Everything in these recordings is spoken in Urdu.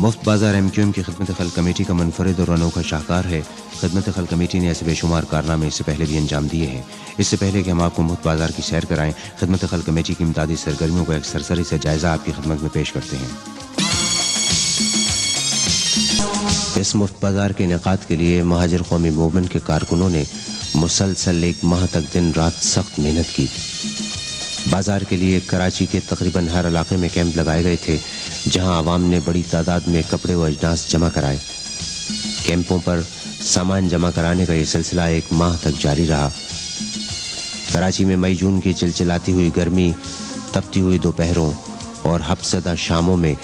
مفت بازار ایم کیو ایم کی خدمت خلق کمیٹی کا منفرد اور انوکھا شاہکار ہے۔ خدمت خلق کمیٹی نے ایسے بے شمار کارنامے اس سے پہلے بھی انجام دیے ہیں۔ اس سے پہلے کہ ہم آپ کو مفت بازار کی سیر کرائیں، خدمت خلق کمیٹی کی امدادی سرگرمیوں کا ایک سرسری سے جائزہ آپ کی خدمت میں پیش کرتے ہیں۔ اس مفت بازار کے انعقاد کے لیے مہاجر قومی موومنٹ کے کارکنوں نے مسلسل ایک ماہ تک دن رات سخت محنت کی۔ بازار کے لیے کراچی کے تقریباً ہر علاقے میں کیمپ لگائے گئے تھے، جہاں عوام نے بڑی تعداد میں کپڑے و اجناس جمع کرائے۔ کیمپوں پر سامان جمع کرانے کا یہ سلسلہ ایک ماہ تک جاری رہا۔ کراچی میں مئی جون کی چلچلاتی ہوئی گرمی، تپتی ہوئی دوپہروں اور حبسدہ شاموں میں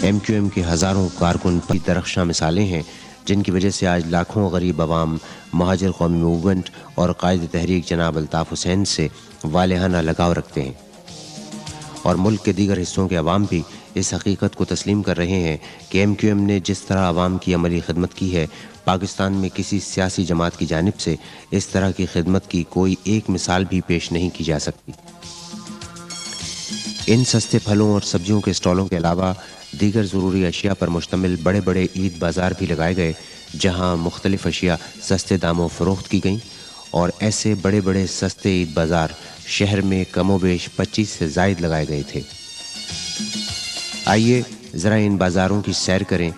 ایم کیو ایم کے ہزاروں کارکن درخشاں مثالیں ہیں، جن کی وجہ سے آج لاکھوں غریب عوام مہاجر قومی موومنٹ اور قائد تحریک جناب الطاف حسین سے والہانہ لگاؤ رکھتے ہیں، اور ملک کے دیگر حصوں کے عوام بھی اس حقیقت کو تسلیم کر رہے ہیں کہ ایم کیو ایم نے جس طرح عوام کی عملی خدمت کی ہے، پاکستان میں کسی سیاسی جماعت کی جانب سے اس طرح کی خدمت کی کوئی ایک مثال بھی پیش نہیں کی جا سکتی۔ ان سستے پھلوں اور سبزیوں کے اسٹالوں کے علاوہ دیگر ضروری اشیاء پر مشتمل بڑے بڑے عید بازار بھی لگائے گئے، جہاں مختلف اشیاء سستے داموں فروخت کی گئیں، اور ایسے بڑے بڑے سستے عید بازار شہر میں کم و بیش 25 سے زائد لگائے گئے تھے۔ آئیے ذرا ان بازاروں کی سیر کریں،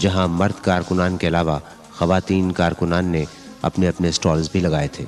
جہاں مرد کارکنان کے علاوہ خواتین کارکنان نے اپنے اپنے اسٹالز بھی لگائے تھے۔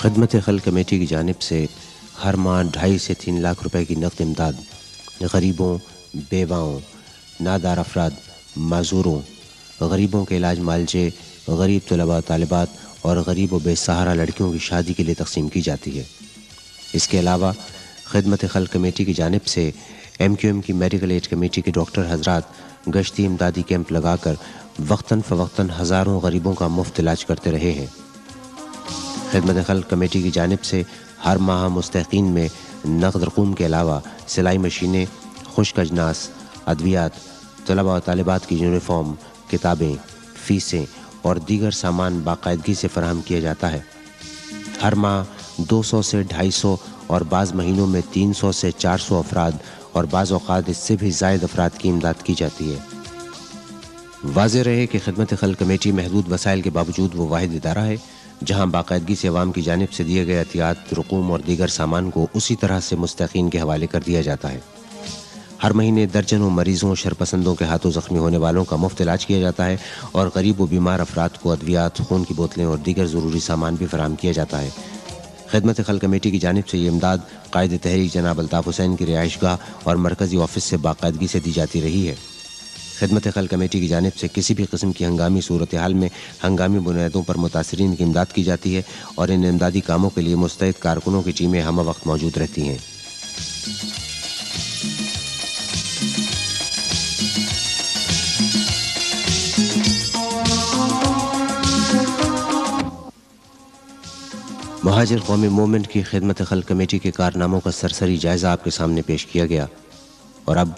خدمت خلق کمیٹی کی جانب سے ہر ماہ 2.5 سے 3 لاکھ روپے کی نقد امداد غریبوں، بیواؤں، نادار افراد، معذوروں، غریبوں کے علاج معالجے، غریب طلباء طالبات اور غریب و بے سہارا لڑکیوں کی شادی کے لیے تقسیم کی جاتی ہے۔ اس کے علاوہ خدمت خلق کمیٹی کی جانب سے MQM کی میڈیکل ایڈ کمیٹی کے ڈاکٹر حضرات گشتی امدادی کیمپ لگا کر وقتاً فوقتاً ہزاروں غریبوں کا مفت علاج کرتے رہے ہیں۔ خدمت خلق کمیٹی کی جانب سے ہر ماہ مستحقین میں نقد رقوم کے علاوہ سلائی مشینیں، خشک اجناس، ادویات، طلباء و طالبات کی یونیفارم، کتابیں، فیسیں اور دیگر سامان باقاعدگی سے فراہم کیا جاتا ہے۔ ہر ماہ 200 سے 250 اور بعض مہینوں میں 300 سے 400 افراد اور بعض اوقات اس سے بھی زائد افراد کی امداد کی جاتی ہے۔ واضح رہے کہ خدمت خلق کمیٹی محدود وسائل کے باوجود وہ واحد ادارہ ہے جہاں باقاعدگی سے عوام کی جانب سے دیے گئے عطیات، رقوم اور دیگر سامان کو اسی طرح سے مستحقین کے حوالے کر دیا جاتا ہے۔ ہر مہینے درجنوں مریضوں، شرپسندوں کے ہاتھوں زخمی ہونے والوں کا مفت علاج کیا جاتا ہے اور غریب و بیمار افراد کو ادویات، خون کی بوتلیں اور دیگر ضروری سامان بھی فراہم کیا جاتا ہے۔ خدمت خلق کمیٹی کی جانب سے یہ امداد قائد تحریک جناب الطاف حسین کی رہائش گاہ اور مرکزی آفس سے باقاعدگی سے دی جاتی رہی ہے۔ خدمت خلق کمیٹی کی جانب سے کسی بھی قسم کی ہنگامی صورتحال میں ہنگامی بنیادوں پر متاثرین کی امداد کی جاتی ہے اور ان امدادی کاموں کے لیے مستعد کارکنوں کی ٹیمیں ہمہ وقت موجود رہتی ہیں۔ مہاجر قومی موومنٹ کی خدمت خلق کمیٹی کے کارناموں کا سرسری جائزہ آپ کے سامنے پیش کیا گیا، اور اب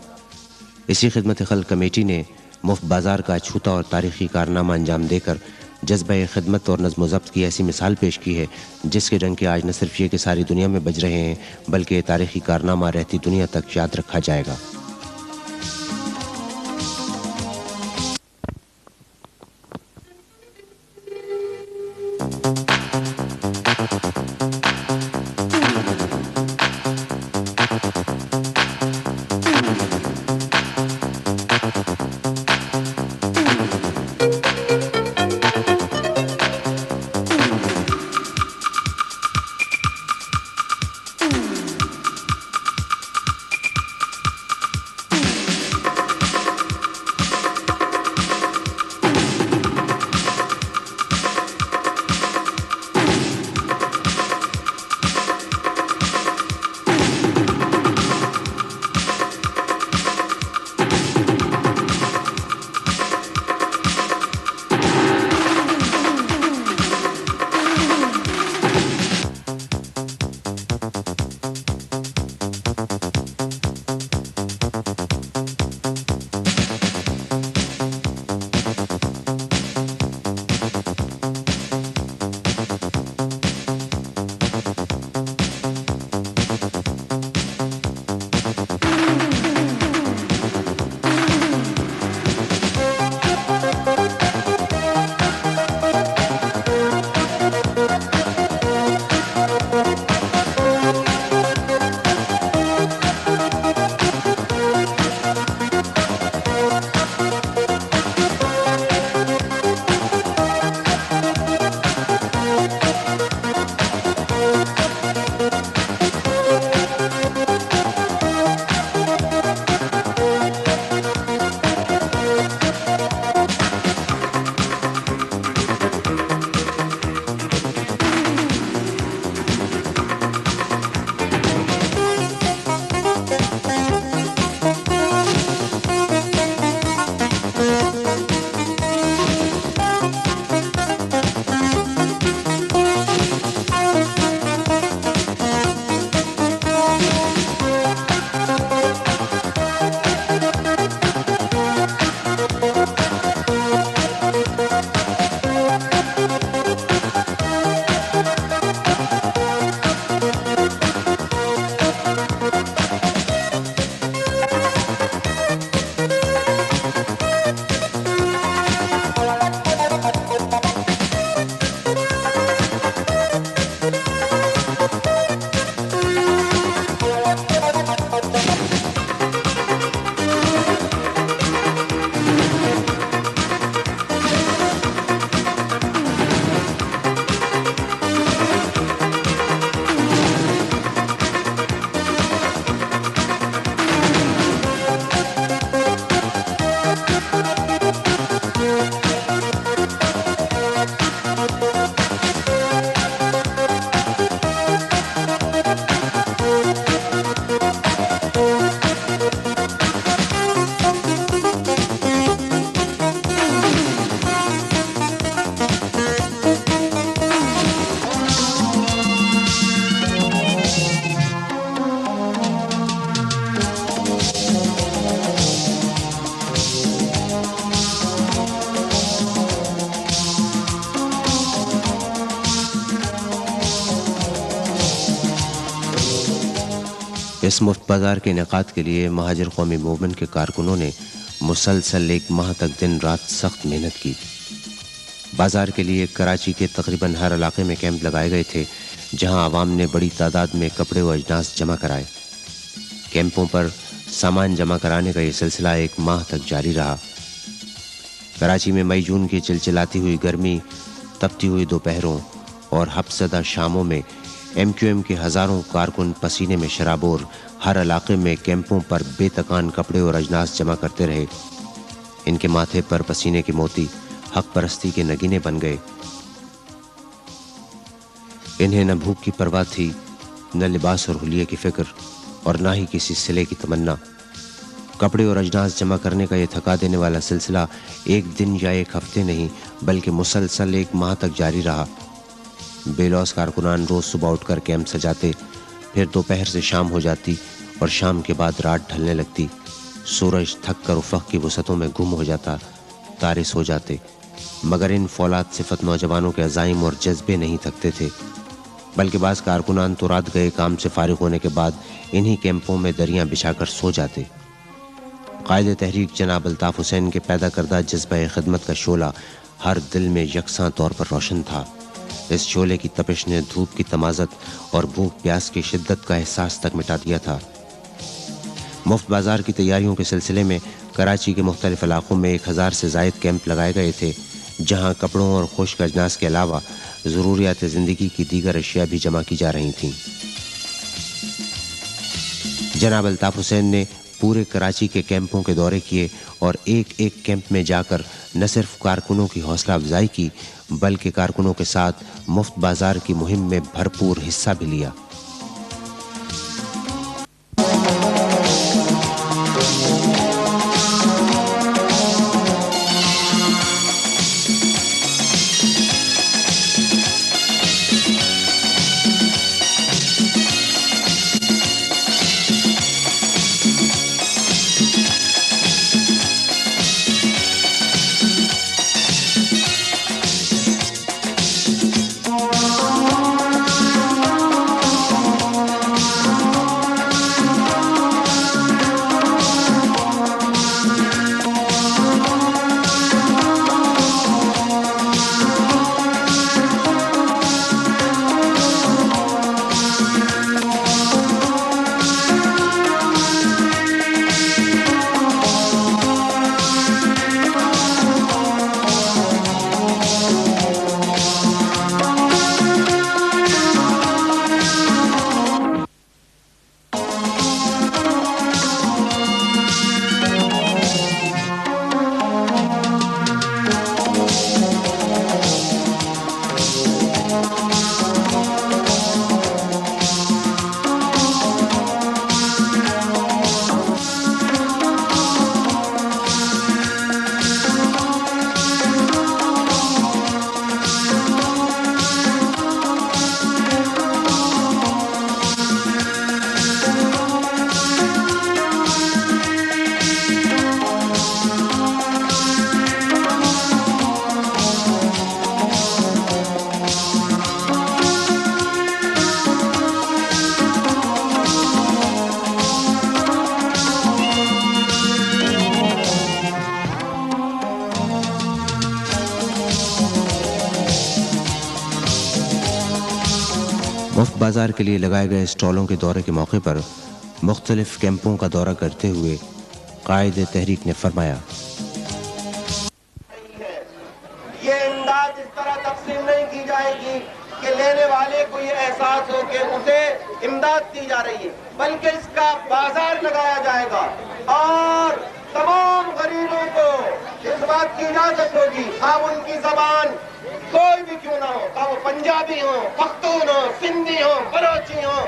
اسی خدمت خلق کمیٹی نے مفت بازار کا اچھوتا اور تاریخی کارنامہ انجام دے کر جذبہ خدمت اور نظم و ضبط کی ایسی مثال پیش کی ہے جس کے ڈنکے آج نہ صرف یہ کہ ساری دنیا میں بج رہے ہیں بلکہ یہ تاریخی کارنامہ رہتی دنیا تک یاد رکھا جائے گا۔ اس مفت بازار کے انعقاد کے لیے مہاجر قومی موومنٹ کے کارکنوں نے مسلسل 1 ماہ تک دن رات سخت محنت کی۔ بازار کے لیے کراچی کے تقریباً ہر علاقے میں کیمپ لگائے گئے تھے جہاں عوام نے بڑی تعداد میں کپڑے و اجناس جمع کرائے۔ کیمپوں پر سامان جمع کرانے کا یہ سلسلہ 1 ماہ تک جاری رہا۔ کراچی میں مئی جون کی چلچلاتی ہوئی گرمی، تپتی ہوئی دوپہروں اور حبسدہ شاموں میں ایم کیو ایم کے ہزاروں کارکن پسینے میں شرابور ہر علاقے میں کیمپوں پر بے تکان کپڑے اور اجناس جمع کرتے رہے۔ ان کے ماتھے پر پسینے کے موتی حق پرستی کے نگینے بن گئے۔ انہیں نہ بھوک کی پرواہ تھی، نہ لباس اور حلیے کی فکر، اور نہ ہی کسی صلے کی تمنا۔ کپڑے اور اجناس جمع کرنے کا یہ تھکا دینے والا سلسلہ 1 دن یا 1 ہفتے نہیں بلکہ مسلسل 1 ماہ تک جاری رہا۔ بے لوث کارکنان روز صبح اٹھ کر کیمپ سجاتے، پھر دوپہر سے شام ہو جاتی اور شام کے بعد رات ڈھلنے لگتی۔ سورج تھک کر افق کی وسعتوں میں گم ہو جاتا، تارے سو جاتے، مگر ان فولاد صفت نوجوانوں کے عزائم اور جذبے نہیں تھکتے تھے، بلکہ بعض کارکنان تو رات گئے کام سے فارغ ہونے کے بعد انہی کیمپوں میں دریاں بچھا کر سو جاتے۔ قائد تحریک جناب الطاف حسین کے پیدا کردہ جذبہ خدمت کا شعلہ ہر دل میں یکساں طور پر روشن تھا۔ اس شعلے کی تپش نے دھوپ کی تمازت اور بھوک پیاس کی شدت کا احساس تک مٹا دیا تھا۔ مفت بازار کی تیاریوں کے سلسلے میں کراچی کے مختلف علاقوں میں 1000 سے زائد کیمپ لگائے گئے تھے جہاں کپڑوں اور خشک اجناس کے علاوہ ضروریات زندگی کی دیگر اشیاء بھی جمع کی جا رہی تھیں۔ جناب الطاف حسین نے پورے کراچی کے کیمپوں کے دورے کیے اور ایک کیمپ میں جا کر نہ صرف کارکنوں کی حوصلہ افزائی کی بلکہ کارکنوں کے ساتھ مفت بازار کی مہم میں بھرپور حصہ بھی لیا۔ مفت بازار کے لیے لگائے گئے اسٹالوں کے دورے کے موقع پر مختلف کیمپوں کا دورہ کرتے ہوئے قائد تحریک نے فرمایا، یہ امداد اس طرح تقسیم نہیں کی جائے گی کہ لینے والے کو یہ احساس ہو کہ اسے امداد دی جا رہی ہے، بلکہ اس کا بازار لگایا جائے گا اور تمام غریبوں کو اس بات کی اجازت ہوگی، اب ان کی زبان کوئی بھی کیوں نہ ہو، وہ پنجابی ہو، پختون ہو، سندھی ہو، بلوچی ہو،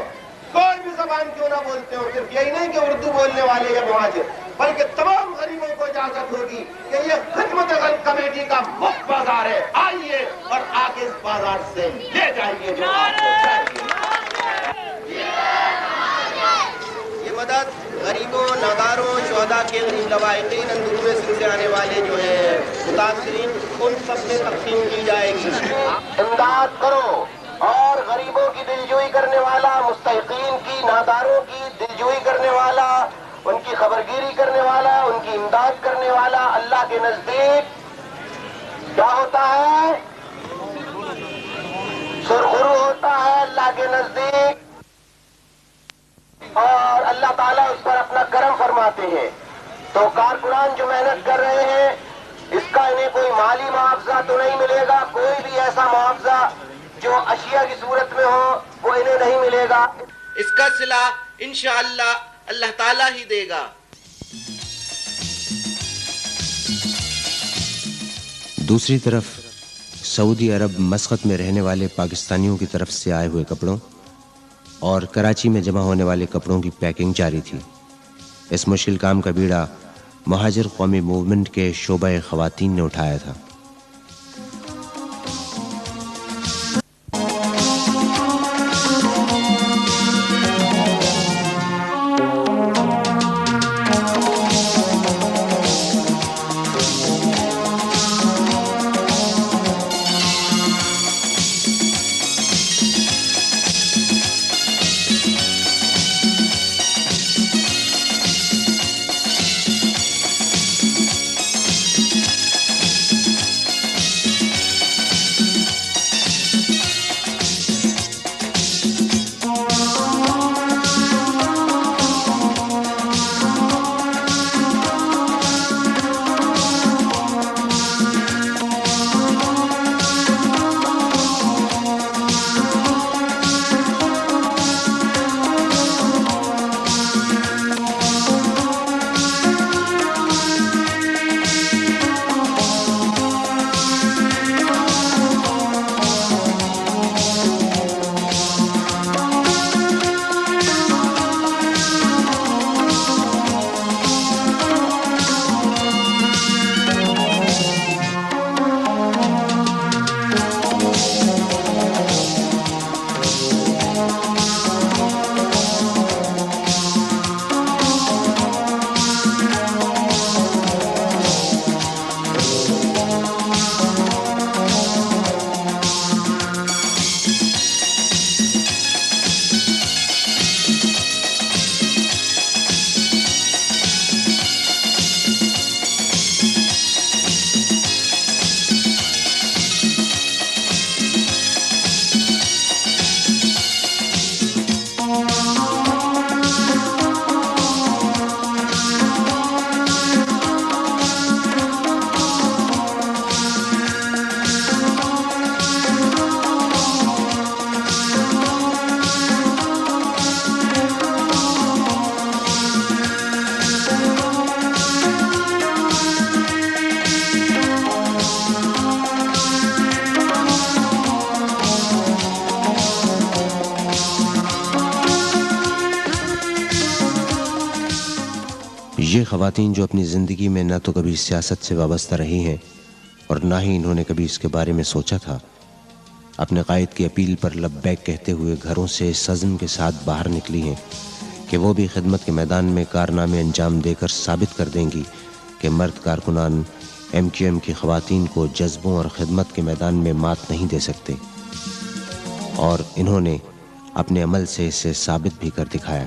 کوئی بھی زبان کیوں نہ بولتے ہو، صرف یہی نہیں کہ اردو بولنے والے یا مہاجر، بلکہ تمام غریبوں کو اجازت ہوگی کہ یہ خدمت غلط کمیٹی کا مفت بازار ہے، آئیے اور آ کے اس بازار سے لے جائیے جو آپ کو چاہیے۔ یہ مدد غریبوں، ناداروں، شہداء کے غریب لواحقین، اندرون سندھ سے آنے والے جو ہیں متاثرین، ان سب میں تقسیم کی جائے گی۔ امداد کرو، اور غریبوں کی دلجوئی کرنے والا، مستحقین کی، ناداروں کی دلجوئی کرنے والا، ان کی خبرگیری کرنے والا، ان کی امداد کرنے والا اللہ کے نزدیک کیا ہوتا ہے؟ سرخرو ہوتا ہے اللہ کے نزدیک، اور اللہ تعالیٰ اس پر اپنا کرم فرماتے ہیں۔ تو کارکنان جو محنت کر رہے ہیں، اس کا انہیں کوئی مالی معاوضہ تو نہیں ملے گا، کوئی بھی ایسا معاوضہ جو اشیاء کی صورت میں ہو وہ انہیں نہیں ملے گا، اس کا صلہ انشاءاللہ اللہ تعالیٰ ہی دے گا۔ دوسری طرف سعودی عرب مسقط میں رہنے والے پاکستانیوں کی طرف سے آئے ہوئے کپڑوں اور کراچی میں جمع ہونے والے کپڑوں کی پیکنگ جاری تھی۔ اس مشکل کام کا بیڑا مہاجر قومی موومنٹ کے شعبہ خواتین نے اٹھایا تھا۔ یہ خواتین جو اپنی زندگی میں نہ تو کبھی سیاست سے وابستہ رہی ہیں اور نہ ہی انہوں نے کبھی اس کے بارے میں سوچا تھا، اپنے قائد کی اپیل پر لبیک کہتے ہوئے گھروں سے اس عزم کے ساتھ باہر نکلی ہیں کہ وہ بھی خدمت کے میدان میں کارنامے انجام دے کر ثابت کر دیں گی کہ مرد کارکنان MQM کی خواتین کو جذبوں اور خدمت کے میدان میں مات نہیں دے سکتے، اور انہوں نے اپنے عمل سے اسے ثابت بھی کر دکھایا۔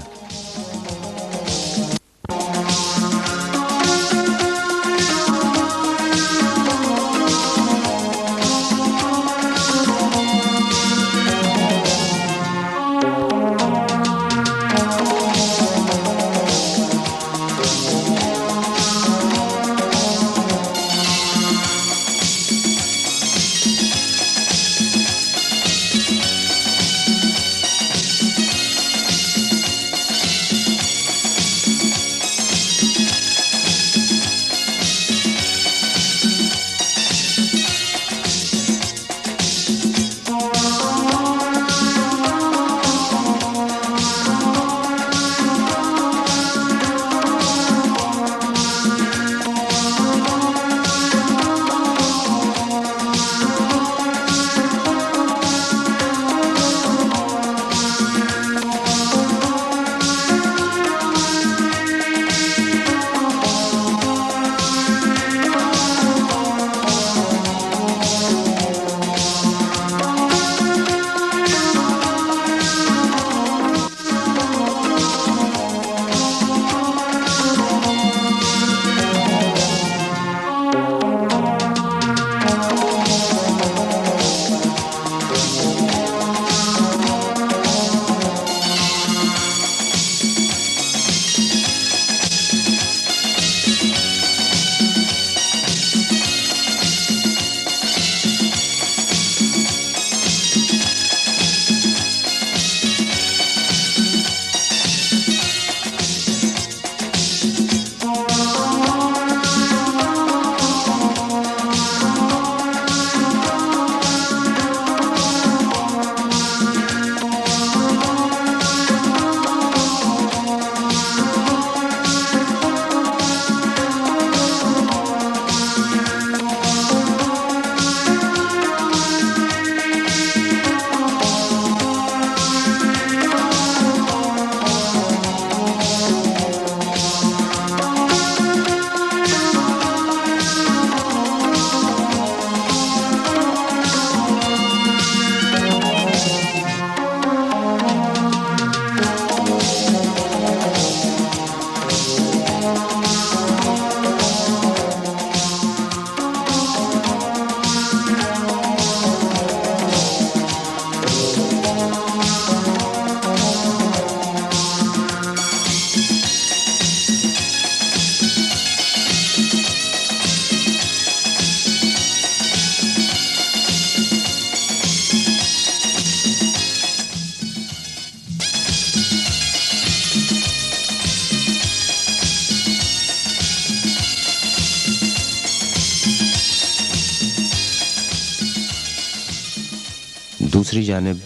دوسری جانب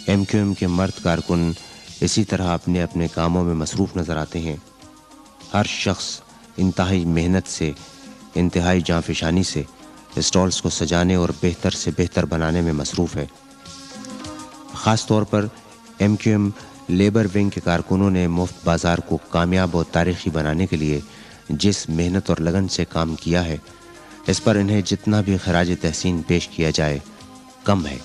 ایم کیو ایم کے مرد کارکن اسی طرح اپنے اپنے کاموں میں مصروف نظر آتے ہیں۔ ہر شخص انتہائی محنت سے، انتہائی جانفشانی سے اسٹالز کو سجانے اور بہتر سے بہتر بنانے میں مصروف ہے۔ خاص طور پر MQM labour wing کے کارکنوں نے مفت بازار کو کامیاب اور تاریخی بنانے کے لیے جس محنت اور لگن سے کام کیا ہے، اس پر انہیں جتنا بھی خراج تحسین پیش کیا جائے کم ہے۔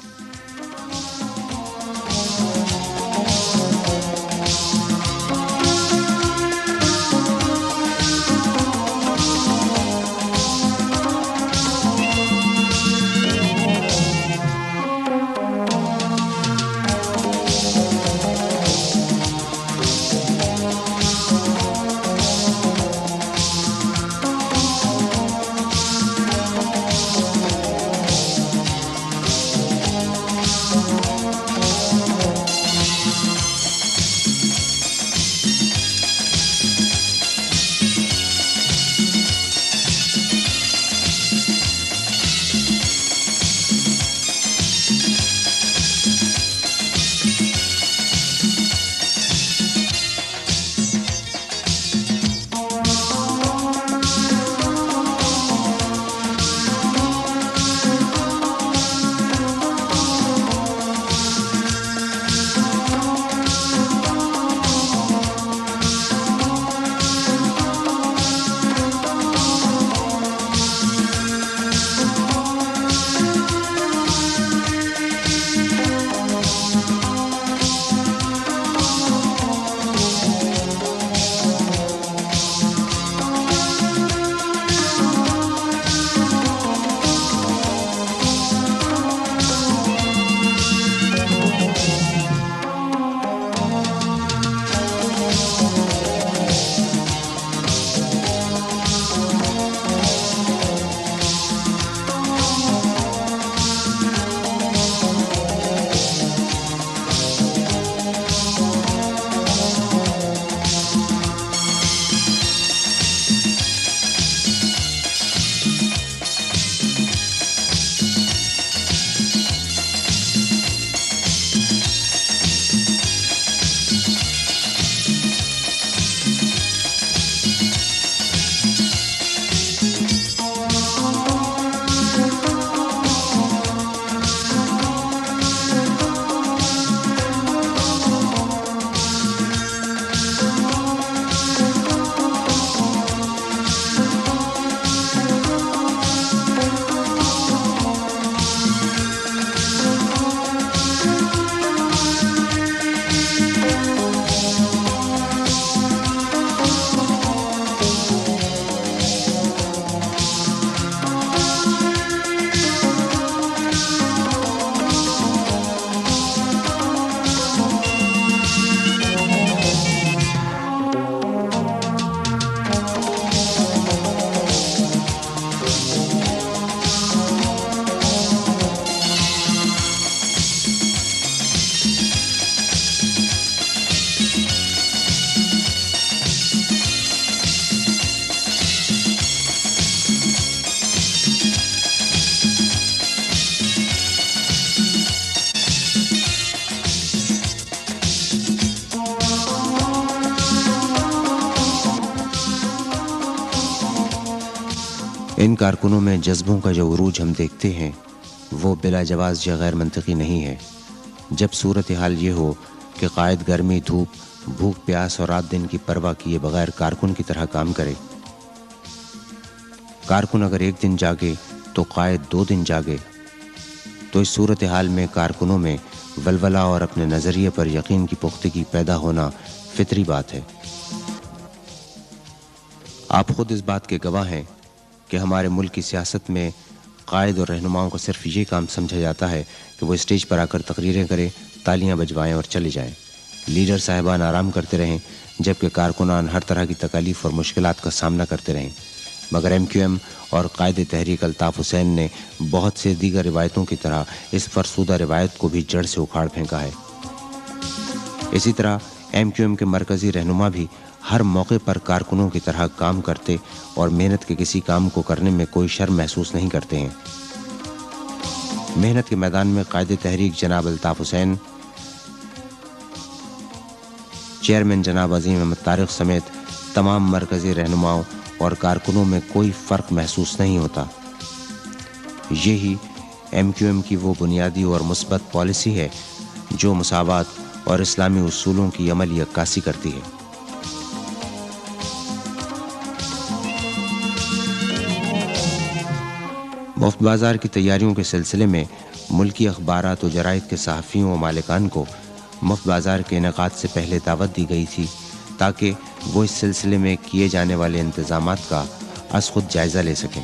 ان کارکنوں میں جذبوں کا جو عروج ہم دیکھتے ہیں وہ بلا جواز یا غیر منطقی نہیں ہے۔ جب صورتحال یہ ہو کہ قائد گرمی، دھوپ، بھوک، پیاس اور رات دن کی پرواہ کیے بغیر کارکن کی طرح کام کرے، کارکن اگر ایک دن جاگے تو قائد 2 دن جاگے، تو اس صورتحال میں کارکنوں میں ولولہ اور اپنے نظریے پر یقین کی پختگی پیدا ہونا فطری بات ہے۔ آپ خود اس بات کے گواہ ہیں کہ ہمارے ملک کی سیاست میں قائد اور رہنماؤں کو صرف یہ کام سمجھا جاتا ہے کہ وہ اسٹیج پر آ کر تقریریں کریں، تالیاں بجوائیں اور چلے جائیں، لیڈر صاحبان آرام کرتے رہیں، جبکہ کارکنان ہر طرح کی تکالیف اور مشکلات کا سامنا کرتے رہیں۔ مگر ایم کیو ایم اور قائد تحریک الطاف حسین نے بہت سے دیگر روایتوں کی طرح اس فرسودہ روایت کو بھی جڑ سے اکھاڑ پھینکا ہے۔ اسی طرح ایم کیو ایم کے مرکزی رہنما بھی ہر موقع پر کارکنوں کی طرح کام کرتے اور محنت کے کسی کام کو کرنے میں کوئی شرم محسوس نہیں کرتے ہیں۔ محنت کے میدان میں قائد تحریک جناب الطاف حسین، چیئرمین جناب عظیم احمد طارق سمیت تمام مرکزی رہنماؤں اور کارکنوں میں کوئی فرق محسوس نہیں ہوتا۔ یہی ایم کیو ایم کی وہ بنیادی اور مثبت پالیسی ہے جو مساوات اور اسلامی اصولوں کی عملی عکاسی کرتی ہے۔ مفت بازار کی تیاریوں کے سلسلے میں ملکی اخبارات و جرائد کے صحافیوں و مالکان کو مفت بازار کے انعقاد سے پہلے دعوت دی گئی تھی تاکہ وہ اس سلسلے میں کیے جانے والے انتظامات کا از خود جائزہ لے سکیں۔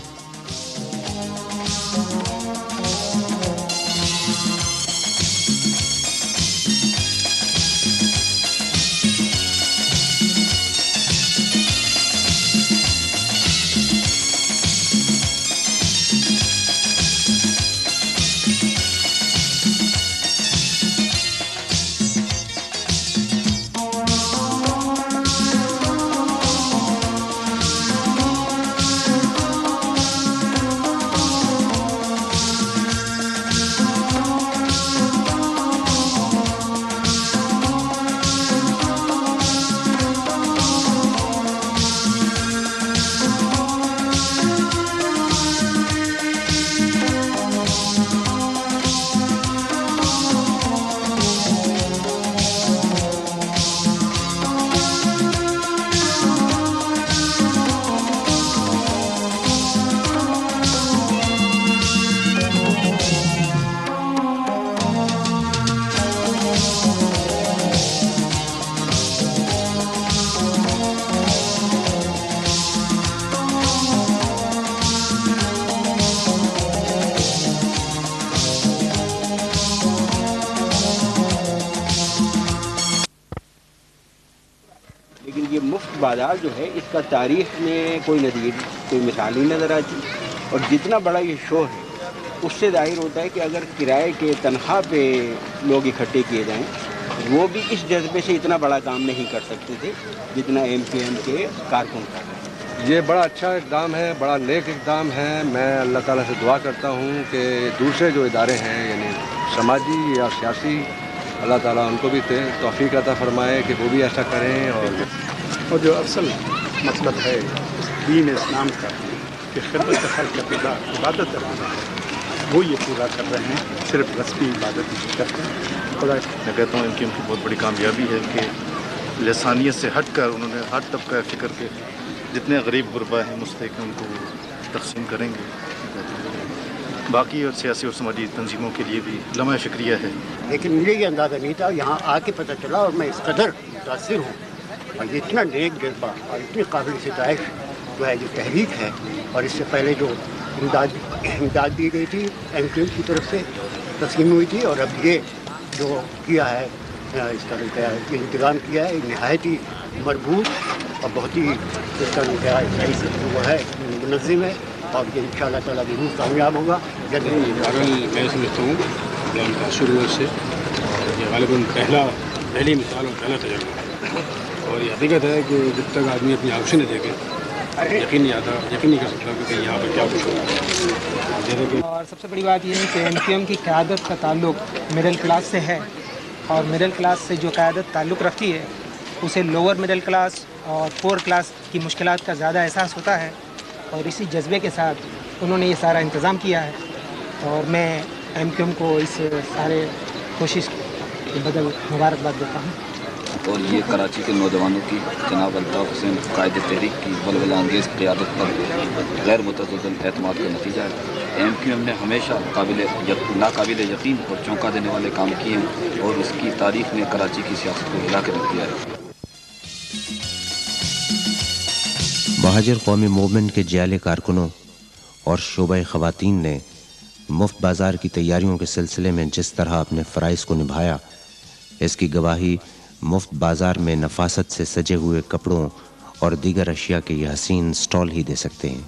بازار جو ہے اس کا تاریخ میں کوئی نظیر کوئی مثال نہیں نظر آتی، اور جتنا بڑا یہ شو ہے اس سے ظاہر ہوتا ہے کہ اگر کرائے کے تنخواہ پہ لوگ اکٹھے کیے جائیں وہ بھی اس جذبے سے اتنا بڑا کام نہیں کر سکتے تھے جتنا ایم کیو ایم کے کارکن کر رہے ہیں۔ یہ بڑا اچھا اقدام ہے، بڑا نیک اقدام ہے۔ میں اللہ تعالیٰ سے دعا کرتا ہوں کہ دوسرے جو ادارے ہیں یعنی سماجی یا سیاسی، اللہ تعالیٰ ان کو بھی توفیق عطا فرمائے کہ وہ بھی ایسا کریں۔ اور جو اصل مطلب ہے دین اسلام کا کہ خدمت خلق کا عبادت ہے وہ یہ پورا کر رہے ہیں، صرف رسمی عبادت نہیں کرتے ہیں۔ خدا میں کہتا ہوں ان کی بہت بڑی کامیابی ہے کہ لسانیت سے ہٹ کر انہوں نے ہر طبقہ فکر کے جتنے غریب غربا ہیں مستحق ان کو تقسیم کریں گے۔ باقی اور سیاسی اور سماجی تنظیموں کے لیے بھی لمحہ شکریہ ہے۔ لیکن مجھے یہ اندازہ نہیں تھا، یہاں آ کے پتہ چلا اور میں اس قدر متاثر ہوں، اور یہ اتنا نیک جذبہ اور اتنی قابل ستائش جو ہے یہ تحریک ہے۔ اور اس سے پہلے جو امداد دی گئی تھی ایم کیو ایم کی طرف سے تقسیم ہوئی تھی، اور اب یہ جو کیا ہے اس کا یہ انتظام کیا ہے نہایت ہی مربوط اور بہت ہی اس کا صحیح سے وہ ہے منظم ہے، اور یہ ان شاء اللہ تعالیٰ ضرور کامیاب ہوگا۔ میں سمجھتا ہوں ان کا شروع سے یہ غالباً پہلی مثال اور پہلا تجربہ ہے، اور یہ حقیقت ہے کہ جب تک آدمی اپنی آنکھوں سے نہ دیکھے یقین نہیں کر سکتا کہ یہاں پر کیا کچھ ہوگا۔ اور سب سے بڑی بات یہ ہے کہ ایم کیو ایم کی قیادت کا تعلق مڈل کلاس سے ہے، اور مڈل کلاس سے جو قیادت تعلق رکھتی ہے اسے لوور مڈل کلاس اور پور کلاس کی مشکلات کا زیادہ احساس ہوتا ہے، اور اسی جذبے کے ساتھ انہوں نے یہ سارا انتظام کیا ہے، اور میں ایم کیو ایم کو اس سارے کوشش کے بدل مبارکباد دیتا ہوں۔ اور یہ کراچی کے نوجوانوں کی جناب الطاف حسین قائد تحریک کی ولولہ انگیز قیادت پر غیر متزلزل اعتماد کا نتیجہ ہے۔ ایم کیو ایم نے ہمیشہ ناقابل یقین اور چونکا دینے والے کام کیے ہیں، اور اس کی تاریخ نے کراچی کی سیاست کو ہلا کے رکھ دیا ہے۔ مہاجر قومی موومنٹ کے جعلی کارکنوں اور شعبہ خواتین نے مفت بازار کی تیاریوں کے سلسلے میں جس طرح اپنے فرائض کو نبھایا، اس کی گواہی مفت بازار میں نفاست سے سجے ہوئے کپڑوں اور دیگر اشیاء کے یہ حسین سٹال ہی دے سکتے ہیں۔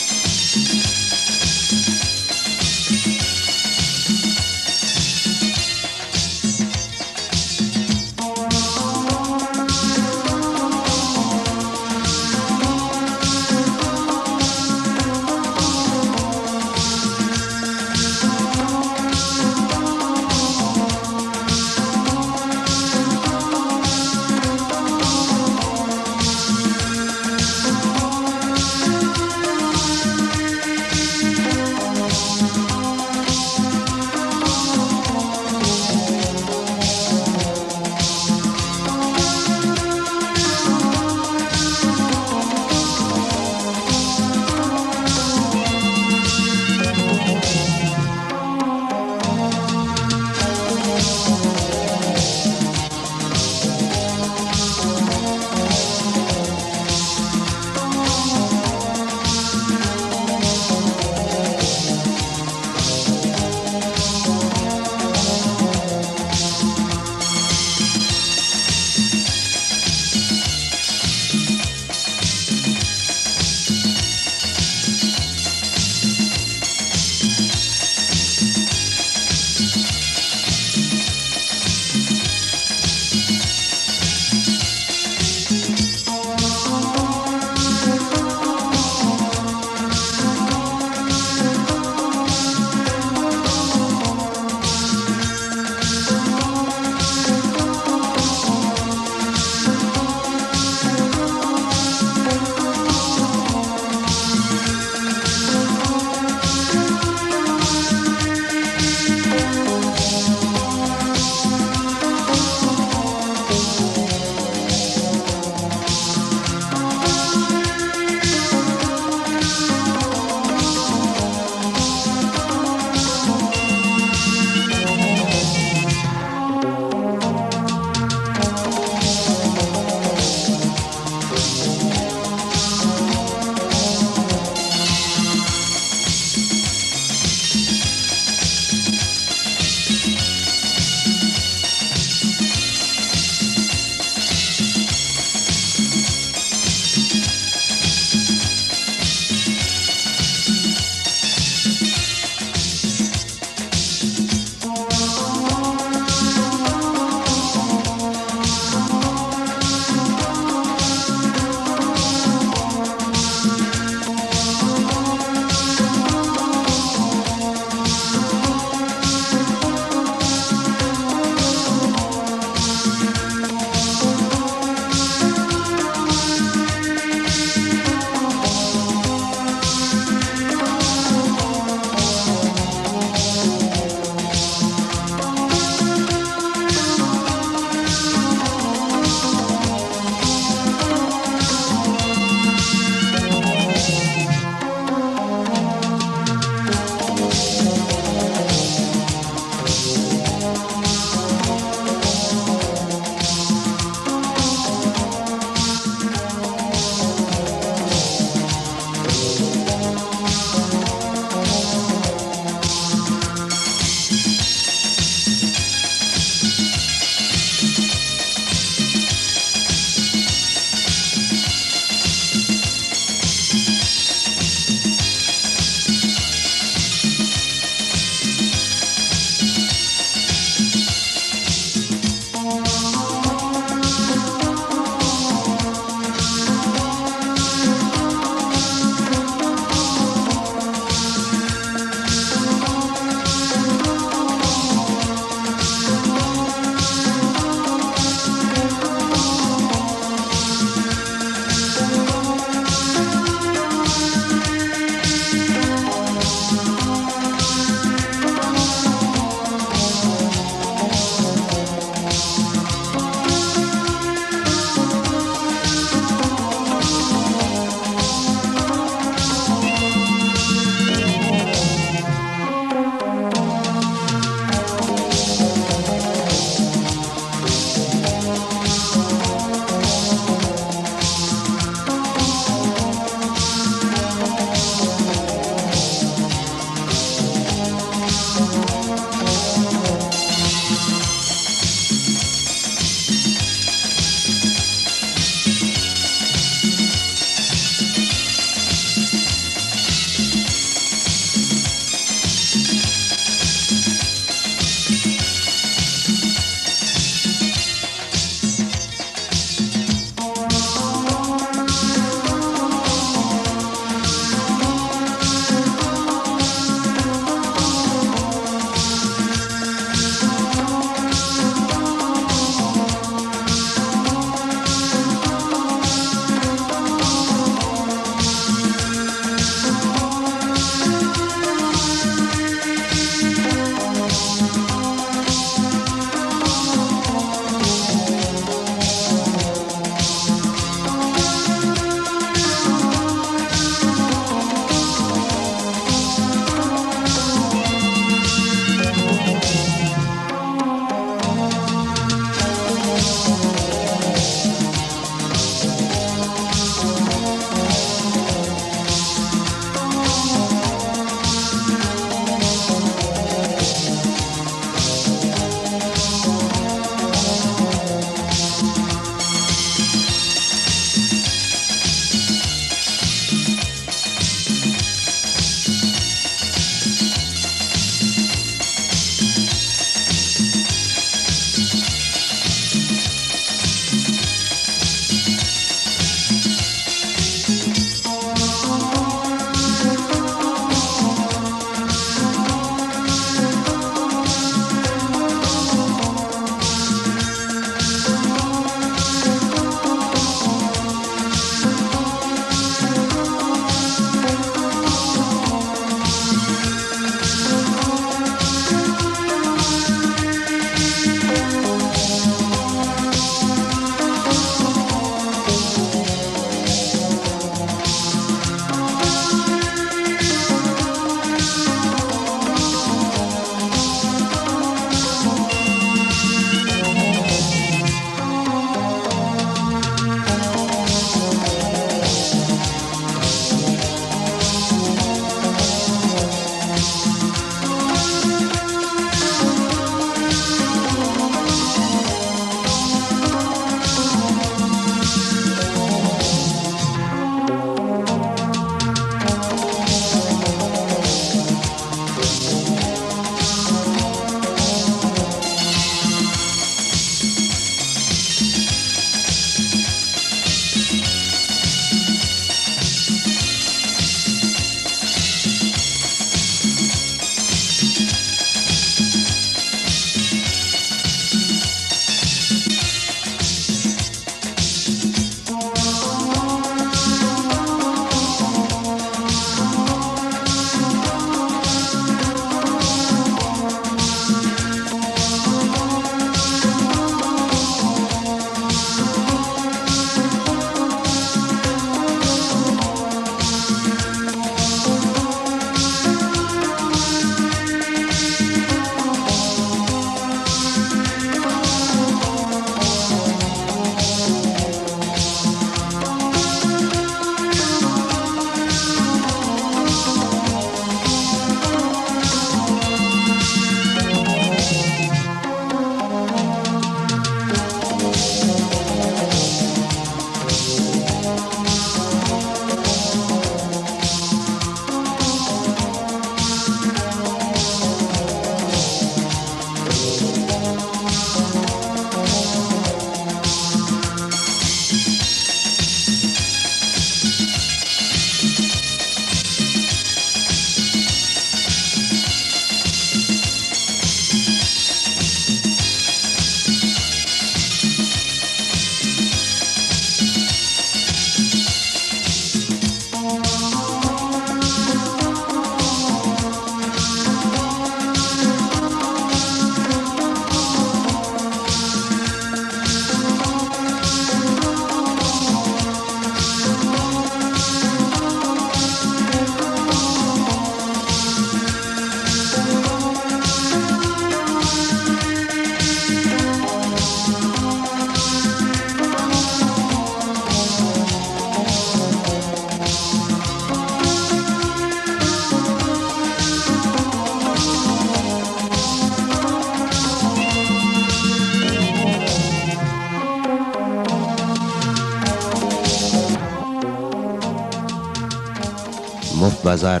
مفت بازار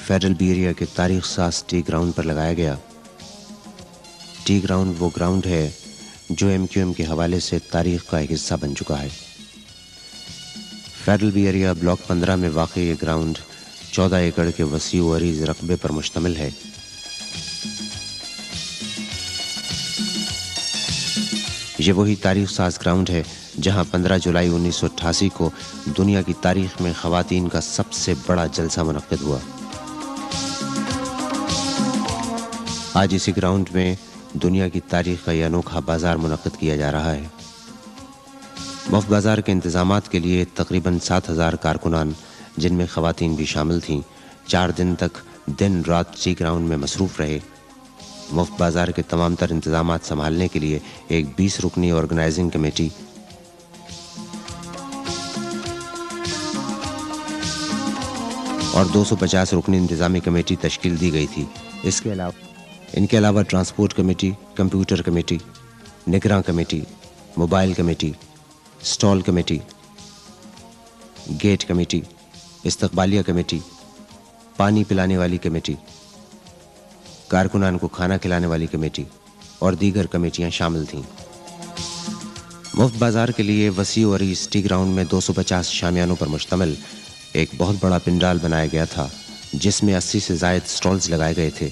فیڈرل بی ایریا کے تاریخ ساز ٹی گراؤنڈ پر لگایا گیا۔ ٹی گراؤنڈ وہ گراؤنڈ ہے جو ایم کیو ایم کے حوالے سے تاریخ کا ایک حصہ بن چکا ہے۔ فیڈرل بی ایریا بلاک 15 میں واقع یہ گراؤنڈ 14 ایکڑ کے وسیع و عریض رقبے پر مشتمل ہے۔ یہ وہی تاریخ ساز گراؤنڈ ہے جہاں 15 جولائی 1988 کو دنیا کی تاریخ میں خواتین کا سب سے بڑا جلسہ منعقد ہوا۔ آج اسی گراؤنڈ میں دنیا کی تاریخ کا یہ انوکھا بازار منعقد کیا جا رہا ہے۔ مفت بازار کے انتظامات کے لیے تقریباً 7000 کارکنان، جن میں خواتین بھی شامل تھیں، 4 دن تک دن رات ٹی گراؤنڈ میں مصروف رہے۔ مفت بازار کے تمام تر انتظامات سنبھالنے کے لیے ایک 20 رکنی آرگنائزنگ کمیٹی اور 250 رکنی انتظامی کمیٹی تشکیل دی گئی تھی۔ ان کے علاوہ ٹرانسپورٹ کمیٹی، کمپیوٹر کمیٹی، نگراں committee, mobile committee, stall committee, gate committee, استقبالیہ کمیٹی، پانی پلانے والی کمیٹی، کارکنان کو کھانا کھلانے والی کمیٹی اور دیگر کمیٹیاں شامل تھیں۔ مفت بازار کے لیے وسیع و عریض ٹی گراؤنڈ میں 250 شامیانوں پر مشتمل ایک بہت بڑا پنڈال بنایا گیا تھا، جس میں 80 سے زائد سٹالز لگائے گئے تھے۔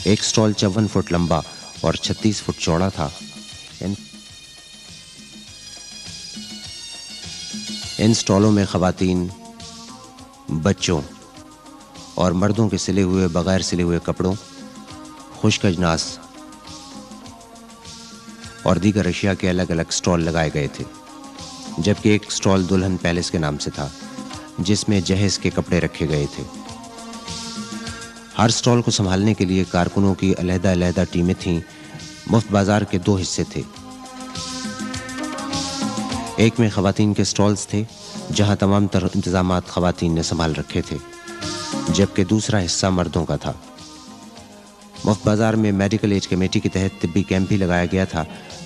ایک سٹال 54 فٹ لمبا اور 36 فٹ چوڑا تھا۔ ان سٹالوں میں خواتین، بچوں اور مردوں کے سلے ہوئے بغیر سلے ہوئے کپڑوں، خشک اجناس اور دیگر اشیاء کے الگ الگ سٹال لگائے گئے تھے، جبکہ ایک سٹال دلہن پیلس کے نام سے تھا، جس میں جہیز کے کپڑے رکھے گئے تھے۔ ہر سٹال کو سنبھالنے کے لیے کارکنوں کی علیحدہ علیحدہ ٹیمیں تھیں۔ مفت بازار کے 2 حصے تھے۔ ایک میں خواتین کے سٹالز تھے، جہاں تمام تر انتظامات خواتین نے سنبھال رکھے تھے، جبکہ دوسرا حصہ مردوں کا تھا۔ مفت بازار میں میڈیکل ایج کمیٹی کے تحت طبی کیمپ بھی لگایا گیا تھا،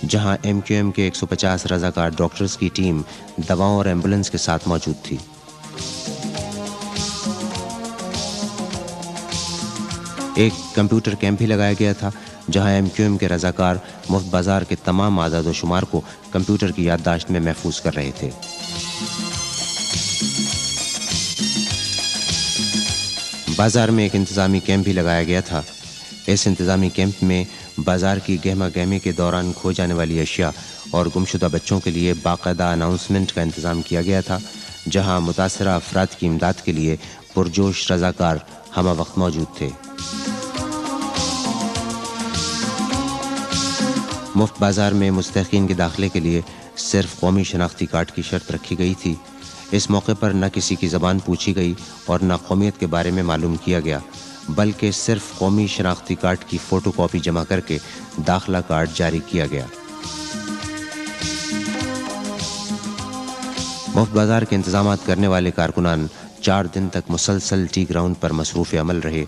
جہاں ایم کیو ایم کے 150 رضاکار ڈاکٹرز کی ٹیم دواؤں اور ایمبولینس کے ساتھ موجود تھی۔ ایک کمپیوٹر کیمپ بھی لگایا گیا تھا، جہاں ایم کیو ایم کے رضاکار مفت بازار کے تمام اعداد و شمار کو کمپیوٹر کی یادداشت میں محفوظ کر رہے تھے۔ بازار میں ایک انتظامی کیمپ بھی لگایا گیا تھا۔ اس انتظامی کیمپ میں بازار کی گہما گہمی کے دوران کھو جانے والی اشیاء اور گمشدہ بچوں کے لیے باقاعدہ اناؤنسمنٹ کا انتظام کیا گیا تھا، جہاں متاثرہ افراد کی امداد کے لیے پرجوش رضاکار ہمہ وقت موجود تھے۔ مفت بازار میں مستحقین کے داخلے کے لیے صرف قومی شناختی کارڈ کی شرط رکھی گئی تھی۔ اس موقع پر نہ کسی کی زبان پوچھی گئی اور نہ قومیت کے بارے میں معلوم کیا گیا، بلکہ صرف قومی شناختی کارڈ کی فوٹو کاپی جمع کر کے داخلہ کارڈ جاری کیا گیا۔ مفت بازار کے انتظامات کرنے والے کارکنان 4 دن تک مسلسل ٹی گراؤنڈ پر مصروف عمل رہے۔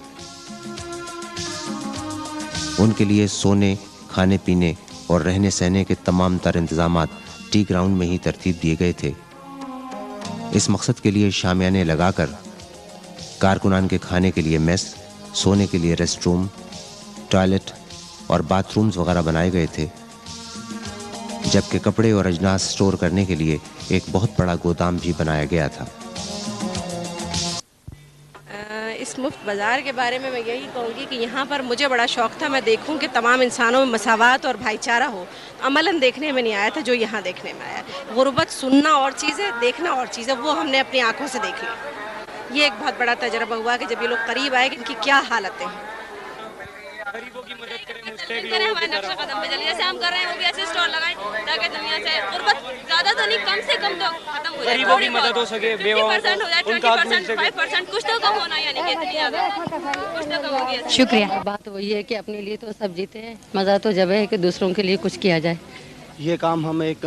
ان کے لیے سونے، کھانے پینے اور رہنے سہنے کے تمام تر انتظامات ٹی گراؤنڈ میں ہی ترتیب دیے گئے تھے۔ اس مقصد کے لیے شامیانے لگا کر کارکنان کے کھانے کے لیے میس، سونے کے لیے ریسٹ روم، ٹوائلٹ اور باتھ رومز وغیرہ بنائے گئے تھے، جبکہ کپڑے اور اجناس سٹور کرنے کے لیے ایک بہت بڑا گودام بھی بنایا گیا تھا۔ اس مفت بازار کے بارے میں یہی کہوں گی کہ یہاں پر مجھے بڑا شوق تھا میں دیکھوں کہ تمام انسانوں میں مساوات اور بھائی چارہ ہو۔ عملاً دیکھنے میں نہیں آیا تھا جو یہاں دیکھنے میں آیا۔ غربت سننا اور چیز ہے، دیکھنا اور چیز ہے، وہ ہم نے اپنی آنکھوں سے دیکھ لی۔ یہ ایک بہت بڑا تجربہ ہوا کہ جب یہ لوگ قریب آئے کہ ان کی کیا حالتیں ہیں۔ غریبوں کی مدد کریں، ہمارے نقشہ قدم پہ چلے جیسے ہم کر رہے ہیں، وہ بھی ایسے اسٹال لگائیں تاکہ دنیا سے غربت زیادہ تو نہیں، کم سے کم تو ختم ہو جائے، غریبوں کی مدد ہو سکے، بیواؤں کو 20% 5% کچھ تو کم ہونا، یعنی کہ اتنی زیادہ کچھ تو کم ہوگی۔ شکریہ۔ بات وہی ہے کہ اپنے لیے تو سب جیتے ہیں، مزہ تو جب ہے کہ دوسروں کے لیے کچھ کیا جائے۔ یہ کام ہم ایک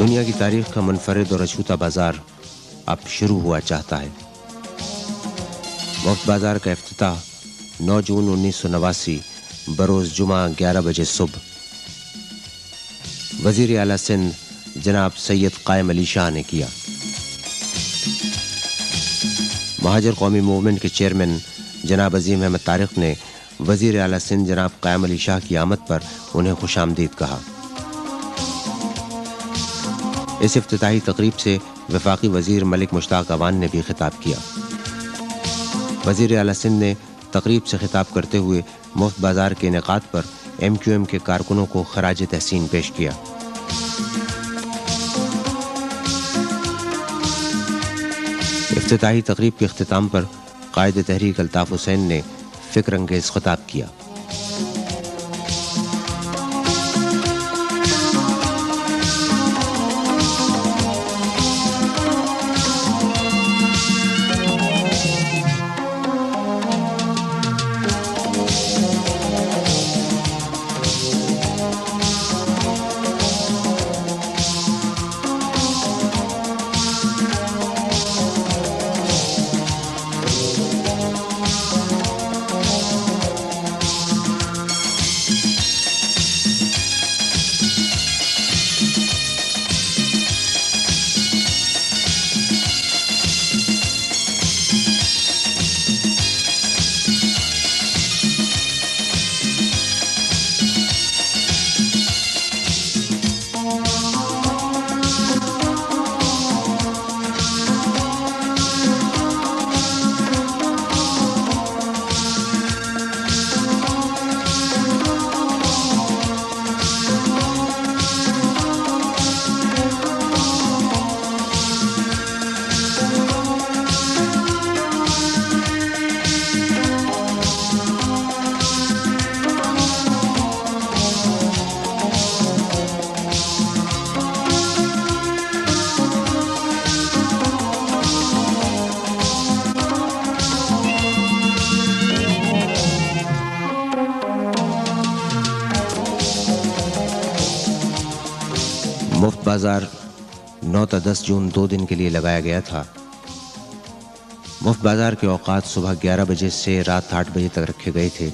دنیا کی تاریخ کا منفرد اور اچھوتا بازار اب شروع ہوا چاہتا ہے۔ مفت بازار کا افتتاح 9 جون 1989 بروز جمعہ 11 بجے صبح وزیر اعلیٰ سندھ جناب سید قائم علی شاہ نے کیا۔ مہاجر قومی موومنٹ کے چیئرمین جناب عظیم احمد طارق نے وزیر اعلیٰ سندھ جناب قائم علی شاہ کی آمد پر انہیں خوش آمدید کہا۔ اس افتتاحی تقریب سے وفاقی وزیر ملک مشتاق اوان نے بھی خطاب کیا۔ وزیر اعلیٰ سندھ نے تقریب سے خطاب کرتے ہوئے مفت بازار کے انعقاد پر MQM کے کارکنوں کو خراج تحسین پیش کیا۔ افتتاحی تقریب کے اختتام پر قائد تحریک الطاف حسین نے فکر انگیز خطاب کیا۔ مفت بازار 9 تا 10 جون 2 دن کے لیے لگایا گیا تھا۔ مفت بازار کے اوقات صبح 11 بجے سے رات 8 بجے تک رکھے گئے تھے،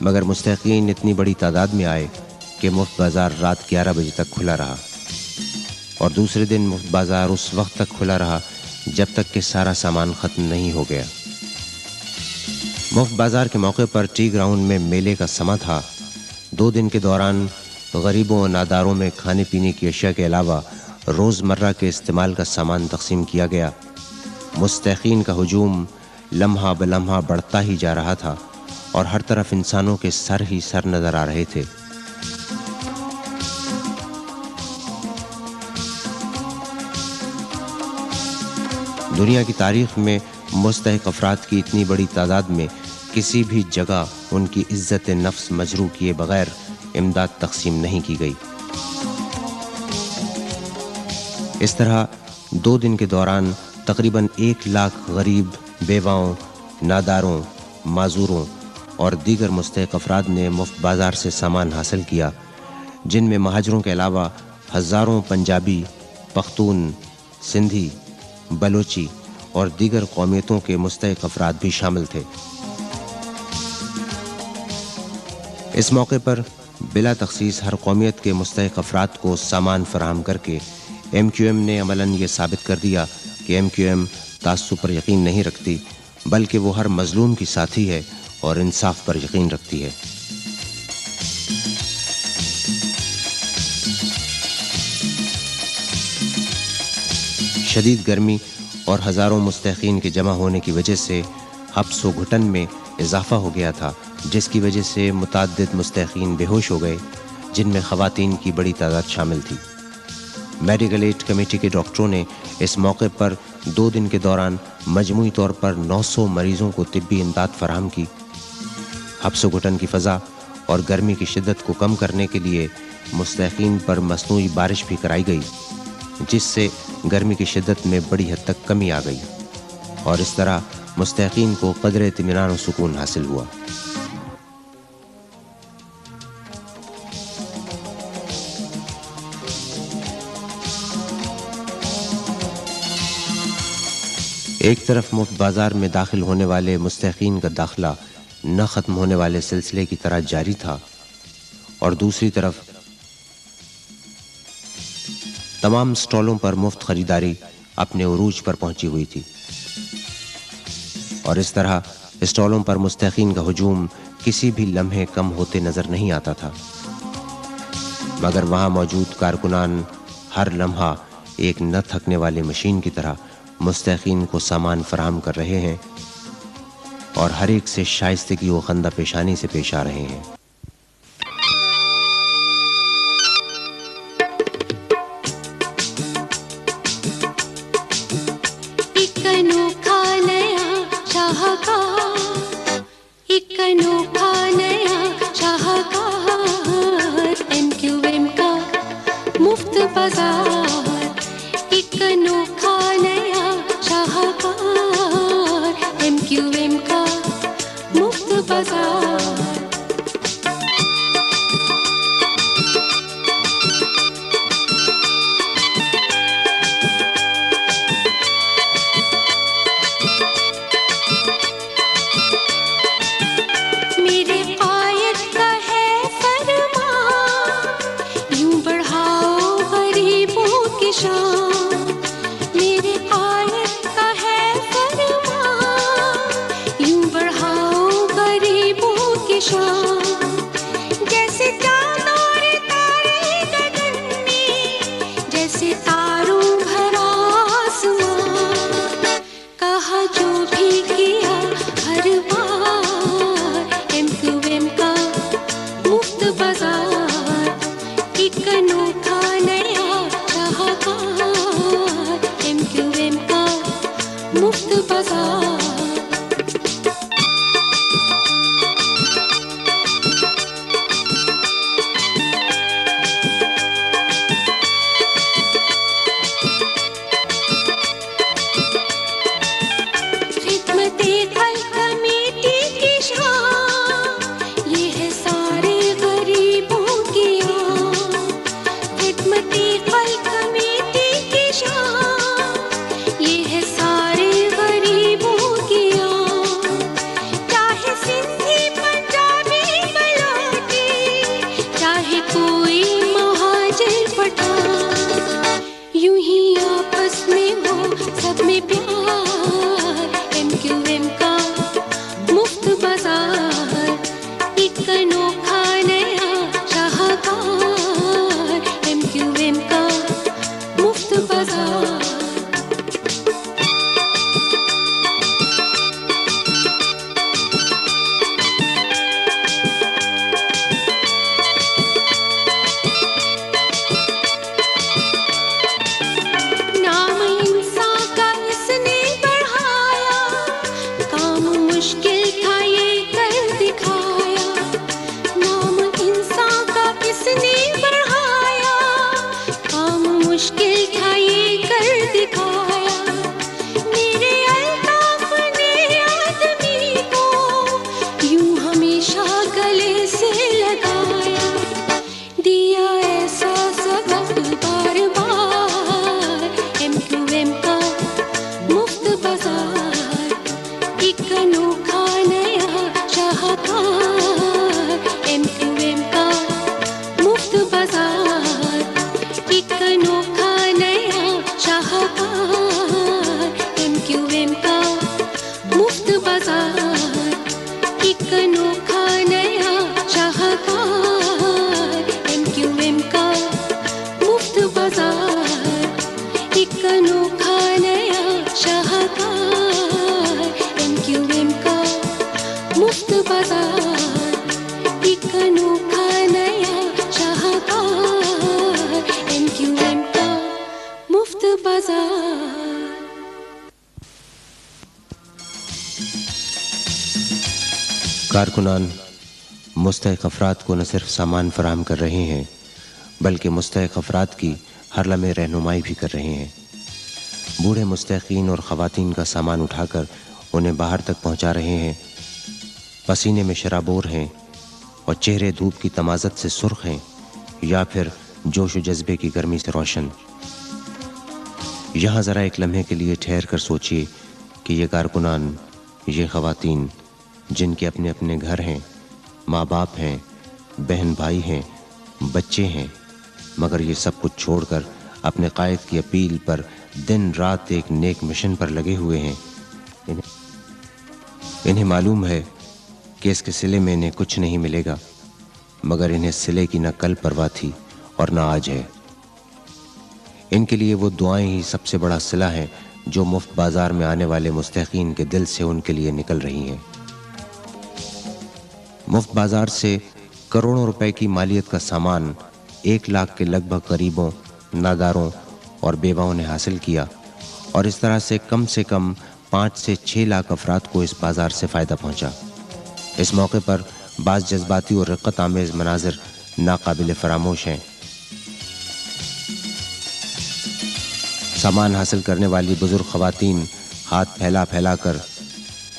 مگر مستحقین اتنی بڑی تعداد میں آئے کہ مفت بازار رات 11 بجے تک کھلا رہا، اور دوسرے دن مفت بازار اس وقت تک کھلا رہا جب تک کہ سارا سامان ختم نہیں ہو گیا۔ مفت بازار کے موقع پر ٹی گراؤنڈ میں میلے کا سما تھا۔ 2 دن کے دوران غریبوں اور ناداروں میں کھانے پینے کی اشیاء کے علاوہ روزمرہ کے استعمال کا سامان تقسیم کیا گیا۔ مستحقین کا ہجوم لمحہ بلمحہ بڑھتا ہی جا رہا تھا اور ہر طرف انسانوں کے سر ہی سر نظر آ رہے تھے۔ دنیا کی تاریخ میں مستحق افراد کی اتنی بڑی تعداد میں کسی بھی جگہ ان کی عزت نفس مجروح کیے بغیر امداد تقسیم نہیں کی گئی۔ اس طرح 2 دن کے دوران تقریباً 1 لاکھ غریب، بیواؤں، ناداروں، معذوروں اور دیگر مستحق افراد نے مفت بازار سے سامان حاصل کیا، جن میں مہاجروں کے علاوہ ہزاروں پنجابی، پختون، سندھی، بلوچی اور دیگر قومیتوں کے مستحق افراد بھی شامل تھے۔ اس موقع پر بلا تخصیص ہر قومیت کے مستحق افراد کو سامان فراہم کر کے MQM نے عملاً یہ ثابت کر دیا کہ MQM تعصب پر یقین نہیں رکھتی، بلکہ وہ ہر مظلوم کی ساتھی ہے اور انصاف پر یقین رکھتی ہے۔ شدید گرمی اور ہزاروں مستحقین کے جمع ہونے کی وجہ سے حبس و گھٹن میں اضافہ ہو گیا تھا، جس کی وجہ سے متعدد مستحقین بے ہوش ہو گئے، جن میں خواتین کی بڑی تعداد شامل تھی۔ میڈیکل ایڈ کمیٹی کے ڈاکٹروں نے اس موقع پر 2 دن کے دوران مجموعی طور پر 900 مریضوں کو طبی امداد فراہم کی۔ حبس و گھٹن کی فضا اور گرمی کی شدت کو کم کرنے کے لیے مستحقین پر مصنوعی بارش بھی کرائی گئی، جس سے گرمی کی شدت میں بڑی حد تک کمی آ گئی، اور اس طرح مستحقین کو قدر اطمینان و سکون حاصل ہوا۔ ایک طرف مفت بازار میں داخل ہونے والے مستحقین کا داخلہ نہ ختم ہونے والے سلسلے کی طرح جاری تھا، اور دوسری طرف تمام سٹالوں پر مفت خریداری اپنے عروج پر پہنچی ہوئی تھی، اور اس طرح سٹالوں پر مستحقین کا ہجوم کسی بھی لمحے کم ہوتے نظر نہیں آتا تھا، مگر وہاں موجود کارکنان ہر لمحہ ایک نہ تھکنے والی مشین کی طرح مستحقین کو سامان فراہم کر رہے ہیں اور ہر ایک سے شائستگی و خندہ پیشانی سے پیش آ رہے ہیں۔ کارکنان مستحق افراد کو نہ صرف سامان فراہم کر رہے ہیں بلکہ مستحق افراد کی ہر لمحے رہنمائی بھی کر رہے ہیں۔ بوڑھے مستحقین اور خواتین کا سامان اٹھا کر انہیں باہر تک پہنچا رہے ہیں، پسینے میں شرابور ہیں اور چہرے دھوپ کی تمازت سے سرخ ہیں یا پھر جوش و جذبے کی گرمی سے روشن۔ یہاں ذرا ایک لمحے کے لیے ٹھہر کر سوچئے کہ یہ کارکنان، یہ خواتین جن کے اپنے اپنے گھر ہیں، ماں باپ ہیں، بہن بھائی ہیں، بچے ہیں، مگر یہ سب کچھ چھوڑ کر اپنے قائد کی اپیل پر دن رات ایک نیک مشن پر لگے ہوئے ہیں. انہیں معلوم ہے کہ اس کے صلے میں انہیں کچھ نہیں ملے گا، مگر انہیں صلے کی نہ کل پرواہ تھی اور نہ آج ہے. ان کے لیے وہ دعائیں ہی سب سے بڑا صلہ ہیں جو مفت بازار میں آنے والے مستحقین کے دل سے ان کے لیے نکل رہی ہیں. مفت بازار سے کروڑوں روپے کی مالیت کا سامان 1 لاکھ کے لگ بھگ غریبوں، ناداروں اور بیواؤں نے حاصل کیا، اور اس طرح سے کم 5 سے 6 لاکھ افراد کو اس بازار سے فائدہ پہنچا. اس موقع پر بعض جذباتی اور رقت آمیز مناظر ناقابل فراموش ہیں. سامان حاصل کرنے والی بزرگ خواتین ہاتھ پھیلا پھیلا کر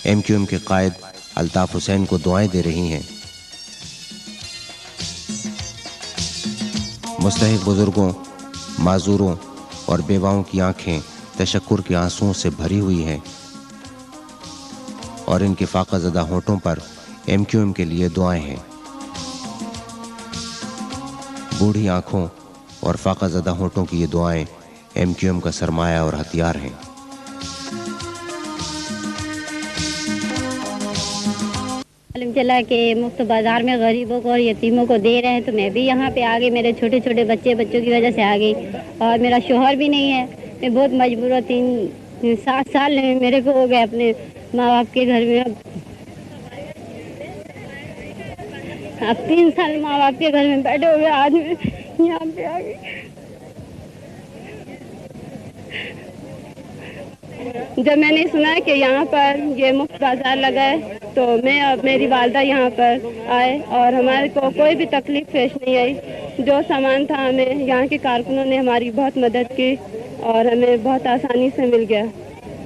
MQM کے قائد الطاف حسین کو دعائیں دے رہی ہیں. مستحق بزرگوں، معذوروں اور بیواؤں کی آنکھیں تشکر کے آنسوؤں سے بھری ہوئی ہیں، اور ان کے فاقہ زدہ ہونٹوں پر MQM کے لیے دعائیں ہیں. بوڑھی آنکھوں اور فاقہ زدہ ہونٹوں کی یہ دعائیں MQM کا سرمایہ اور ہتھیار ہیں. معلوم چلا کہ مفت بازار میں غریبوں کو اور یتیموں کو دے رہے ہیں، تو میں بھی یہاں پہ آ گئی. میرے چھوٹے چھوٹے بچوں کی وجہ سے آ گئی، اور میرا شوہر بھی نہیں ہے. میں بہت مجبور ہوں. 7 سال میرے کو ہو گئے اپنے ماں باپ کے گھر میں. اب 3 سال ماں باپ کے گھر میں بیٹھے ہوئے آج میں یہاں پہ آ گئی. جب میں نے سنا کہ یہاں پر یہ مفت بازار لگا ہے تو میں اور میری والدہ یہاں پر آئے، اور ہمارے کو کوئی بھی تکلیف پیش نہیں آئی. جو سامان تھا ہمیں یہاں کے کارکنوں نے ہماری بہت مدد کی اور ہمیں بہت آسانی سے مل گیا.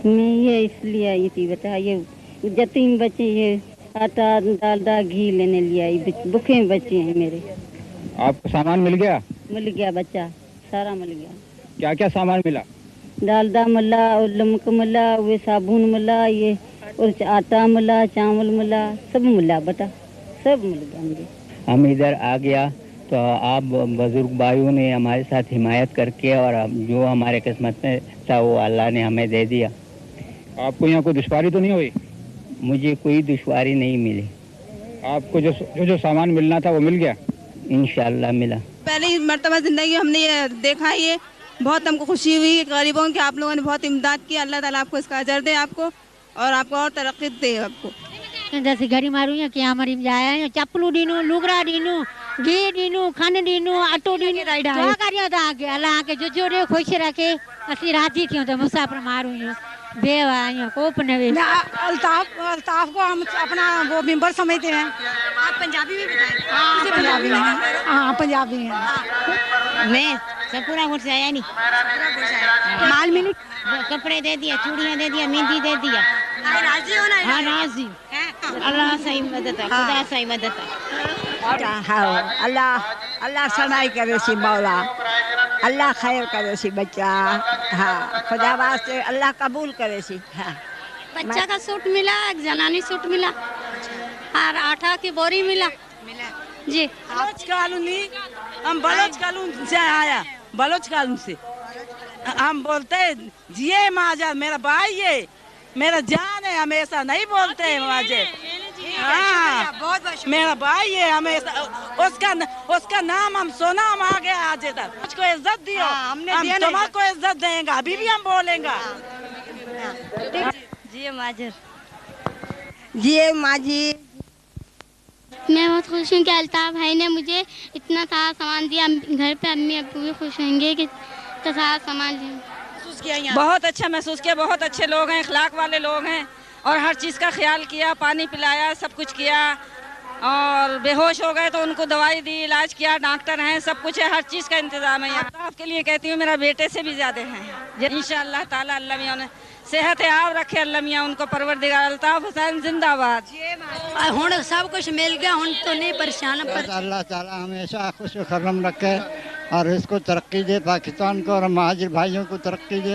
میں یہ اس لیے آئی تھی، بتا یہ یتیم بچے یہ آٹا ڈالڈا گھی لینے لے آئی. بھوکے بچے ہیں میرے. آپ کو سامان مل گیا؟ مل گیا، بچہ سارا مل گیا. کیا کیا سامان ملا؟ ڈالڈا ملا، اور نمک ملا، وہ صابن ملا، یہ اور آٹا ملا، چاول ملا، سب ملا بیٹا، سب مل گیا مجھے. ہم ادھر آ گیا تو آپ بزرگ بھائیوں نے ہمارے ساتھ حمایت کر کے، اور جو ہمارے قسمت میں تھا وہ اللہ نے ہمیں دے دیا. آپ کو یہاں کوئی دشواری تو نہیں ہوئی؟ مجھے کوئی دشواری نہیں ملی. آپ کو جو سامان ملنا تھا وہ مل گیا؟ انشاءاللہ ملا. پہلی مرتبہ زندگی ہم نے یہ دیکھا، یہ بہت ہم کو خوشی ہوئی. غریبوں کی آپ لوگوں نے بہت امداد کی. اللہ تعالیٰ آپ کو اس کا اجر دے آپ کو، اور آپ کو اور ترقی دے آپ کو. جیسے گھڑی ماروں یا کیا مری جائے چپلو ڈینو، لگڑا ڈینو، گھی ڈینو، کھن ڈینو، اٹو ڈینو. دعا کریو تو آگے اللہ کے جو جوڑے خوش رکھے. اسی راضی تھیوں تو مسافر ماروں بے آئیں کوپ نوے. الطاف کو ہم اپنا وہ ممبر سمجھتے ہیں. آپ پنجابی بھی بتائیں. ہاں پنجابی ہیں. ہاں پنجابی ہیں. میں سب پورا گھر سے آیا نہیں. مال ملی، کپڑے دے دیا، چوڑیاں دے دیا، مہندی دے دیا. راضی ہونا. ہاں راضی. اللہ صحیح مدد ہے، خدا صحیح مدد ہے. اللہ سنائی کرے سی مولا، اللہ خیر کرے سی بچہ. ہاں خدا واسطے اللہ قبول کرے سی. ہاں بچہ کا سوٹ ملا، ایک زنانی سوٹ ملا، اور آٹا کی بوری ملا. جی بلوچ کالونی، ہم بلوچ کالونی سے آیا. بلوچ کالونی سے ہم بولتے جیے ماجا میرا بھائی ہے، میرا جان ہے. ہم ایسا نہیں بولتے ہیں ماجے. ہاں میرا بھائی ہے. ہم اس کا نام ہم سونا ہم آگے آج تک. مجھ کو عزت دیو، ہم تمہارے کو عزت دیں گا. ابھی بھی ہم بولیں گا. جی ماجر، جی ماجی. میں بہت خوش ہوں کہ الطاف بھائی نے مجھے اتنا سارا سامان دیا. گھر پہ امی ابو بھی خوش ہوں گے کہ اتنا سارا سامان دیا. بہت اچھا محسوس کیا. بہت اچھے لوگ ہیں، اخلاق والے لوگ ہیں، اور ہر چیز کا خیال کیا. پانی پلایا، سب کچھ کیا. اور بے ہوش ہو گئے تو ان کو دوائی دی، علاج کیا. ڈاکٹر ہیں، سب کچھ ہے، ہر چیز کا انتظام ہے. الطاف کے لیے کہتی ہوں میرا بیٹے سے بھی زیادہ ہیں. انشاءاللہ تعالی اللہ میاں نے صحت آپ رکھے. اللہ میاں ان کو پروردگار. الطاف حسین زندہ باد. ہوں سب کچھ مل گیا، ہوں تو نہیں پریشان. اللہ تعالیٰ ہمیشہ خوش و خرم رکھے اور اس کو ترقی دے، پاکستان کو اور مہاجر بھائیوں کو ترقی دے.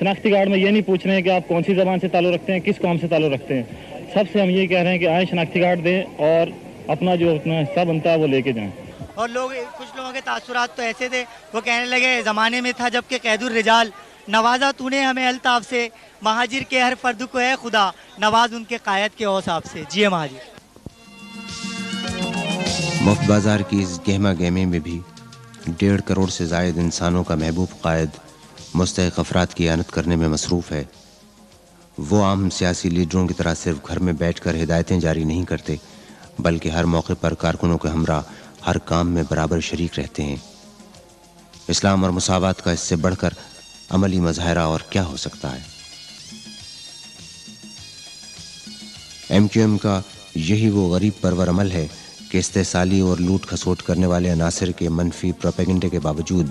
شناختی کارڈ میں یہ نہیں پوچھ رہے ہیں کہ آپ کون سی زبان سے تعلق رکھتے ہیں, کس قوم سے تعلق رکھتے ہیں. سب سے ہم یہ کہہ رہے ہیں کہ آئیں شناختی کارڈ دیں اور اپنا جو اپنا حصہ بنتا ہے وہ لے کے جائیں. اور کچھ لوگوں کے تاثرات تو ایسے تھے, وہ کہنے لگے زمانے میں تھا جب کہ قید الرجال, نوازا تو نے ہمیں الطاف سے, مہاجر کے ہر فرد کو ہے خدا, نواز ان کے قائد کے اوصاف سے. جی مہاجر. مفت بازار کی اس گہما گہمی میں بھی 1.5 کروڑ سے زائد انسانوں کا محبوب قائد مستحق افراد کی اعانت کرنے میں مصروف ہے. وہ عام سیاسی لیڈروں کی طرح صرف گھر میں بیٹھ کر ہدایتیں جاری نہیں کرتے, بلکہ ہر موقع پر کارکنوں کے ہمراہ ہر کام میں برابر شریک رہتے ہیں. اسلام اور مساوات کا اس سے بڑھ کر عملی مظاہرہ اور کیا ہو سکتا ہے؟ MQM کا یہی وہ غریب پرور عمل ہے کہ استحصالی اور لوٹ کھسوٹ کرنے والے عناصر کے منفی پروپیگنڈے کے باوجود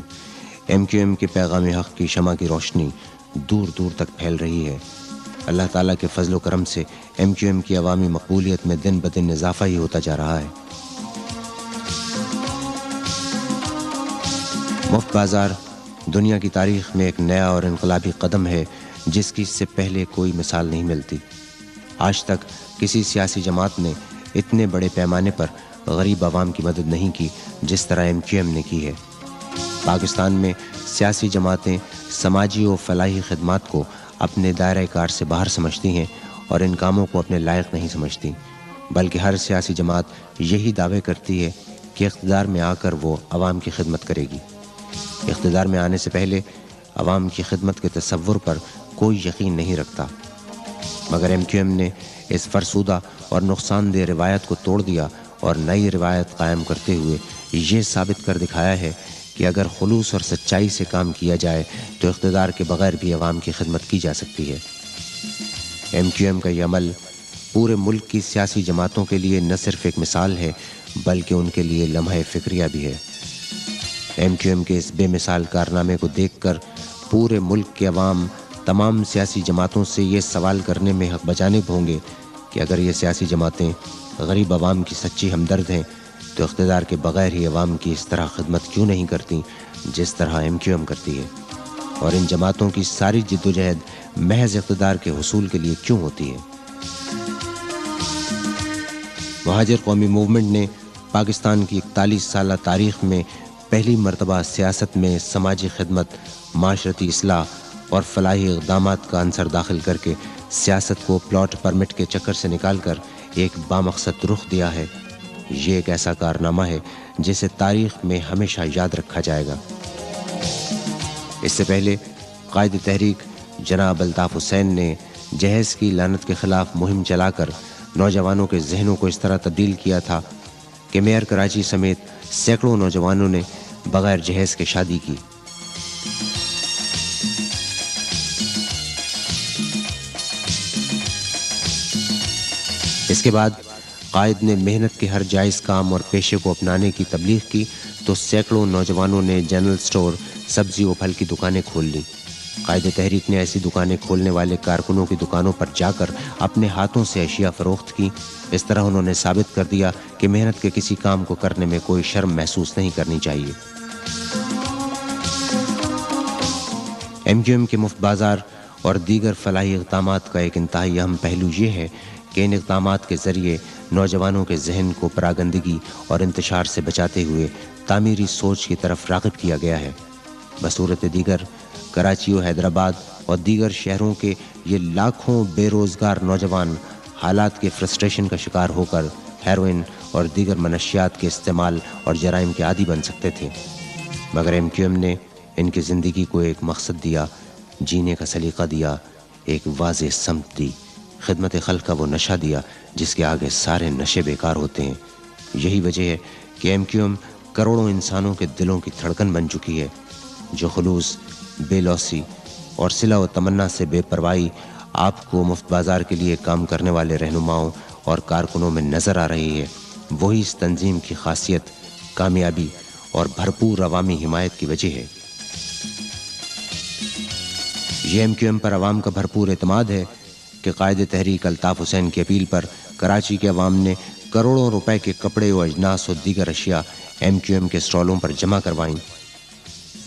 MQM کے پیغام حق کی شمع کی روشنی دور دور تک پھیل رہی ہے. اللہ تعالیٰ کے فضل و کرم سے MQM کی عوامی مقبولیت میں دن بدن اضافہ ہی ہوتا جا رہا ہے. مفت بازار دنیا کی تاریخ میں ایک نیا اور انقلابی قدم ہے جس کی اس سے پہلے کوئی مثال نہیں ملتی. آج تک کسی سیاسی جماعت نے اتنے بڑے پیمانے پر غریب عوام کی مدد نہیں کی جس طرح MQM نے کی ہے. پاکستان میں سیاسی جماعتیں سماجی و فلاحی خدمات کو اپنے دائرہ کار سے باہر سمجھتی ہیں اور ان کاموں کو اپنے لائق نہیں سمجھتی, بلکہ ہر سیاسی جماعت یہی دعوے کرتی ہے کہ اقتدار میں آ کر وہ عوام کی خدمت کرے گی. اقتدار میں آنے سے پہلے عوام کی خدمت کے تصور پر کوئی یقین نہیں رکھتا. مگر MQM نے اس فرسودہ اور نقصان دہ روایت کو توڑ دیا اور نئی روایت قائم کرتے ہوئے یہ ثابت کر دکھایا ہے کہ اگر خلوص اور سچائی سے کام کیا جائے تو اقتدار کے بغیر بھی عوام کی خدمت کی جا سکتی ہے. MQM کا یہ عمل پورے ملک کی سیاسی جماعتوں کے لیے نہ صرف ایک مثال ہے بلکہ ان کے لیے لمحہ فکریہ بھی ہے. MQM کے اس بے مثال کارنامے کو دیکھ کر پورے ملک کے عوام تمام سیاسی جماعتوں سے یہ سوال کرنے میں حق بجانب ہوں گے کہ اگر یہ سیاسی جماعتیں غریب عوام کی سچی ہمدرد ہیں تو اقتدار کے بغیر ہی عوام کی اس طرح خدمت کیوں نہیں کرتی جس طرح MQM کرتی ہے, اور ان جماعتوں کی ساری جد و جہد محض اقتدار کے حصول کے لیے کیوں ہوتی ہے. مہاجر قومی موومنٹ نے پاکستان کی 41 سالہ تاریخ میں پہلی مرتبہ سیاست میں سماجی خدمت, معاشرتی اصلاح اور فلاحی اقدامات کا عنصر داخل کر کے سیاست کو پلاٹ پرمٹ کے چکر سے نکال کر ایک بامقصد رخ دیا ہے. یہ ایک ایسا کارنامہ ہے جسے تاریخ میں ہمیشہ یاد رکھا جائے گا. اس سے پہلے قائد تحریک جناب الطاف حسین نے جہیز کی لعنت کے خلاف مہم چلا کر نوجوانوں کے ذہنوں کو اس طرح تبدیل کیا تھا کہ میئر کراچی سمیت سینکڑوں نوجوانوں نے بغیر جہیز کے شادی کی. اس کے بعد قائد نے محنت کے ہر جائز کام اور پیشے کو اپنانے کی تبلیغ کی تو سینکڑوں نوجوانوں نے جنرل سٹور, سبزی و پھل کی دکانیں کھول لیں. قائد تحریک نے ایسی دکانیں کھولنے والے کارکنوں کی دکانوں پر جا کر اپنے ہاتھوں سے اشیاء فروخت کی. اس طرح انہوں نے ثابت کر دیا کہ محنت کے کسی کام کو کرنے میں کوئی شرم محسوس نہیں کرنی چاہیے. MQM کے مفت بازار اور دیگر فلاحی اقدامات کا ایک انتہائی اہم پہلو یہ ہے کہ ان اقدامات کے ذریعے نوجوانوں کے ذہن کو پراگندگی اور انتشار سے بچاتے ہوئے تعمیری سوچ کی طرف راغب کیا گیا ہے. بصورت دیگر کراچی و حیدرآباد اور دیگر شہروں کے یہ لاکھوں بے روزگار نوجوان حالات کے فرسٹریشن کا شکار ہو کر ہیروئن اور دیگر منشیات کے استعمال اور جرائم کے عادی بن سکتے تھے، مگر MQM نے ان کی زندگی کو ایک مقصد دیا، جینے کا سلیقہ دیا، ایک واضح سمت دی، خدمت خلق کا وہ نشہ دیا جس کے آگے سارے نشے بیکار ہوتے ہیں. یہی وجہ ہے کہ MQM کروڑوں انسانوں کے دلوں کی دھڑکن بن چکی ہے، جو خلوص، بے لوثی اور صلہ و تمنا سے بے پرواہی آپ کو مفت بازار کے لیے کام کرنے والے رہنماؤں اور کارکنوں میں نظر آ رہی ہے. وہی اس تنظیم کی خاصیت، کامیابی اور بھرپور عوامی حمایت کی وجہ ہے. یہ MQM پر عوام کا بھرپور اعتماد ہے کہ قائد تحریک الطاف حسین کی اپیل پر کراچی کے عوام نے کروڑوں روپے کے کپڑے و اجناس و دیگر اشیاء MQM کے اسٹالوں پر جمع کروائیں.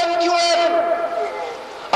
MQM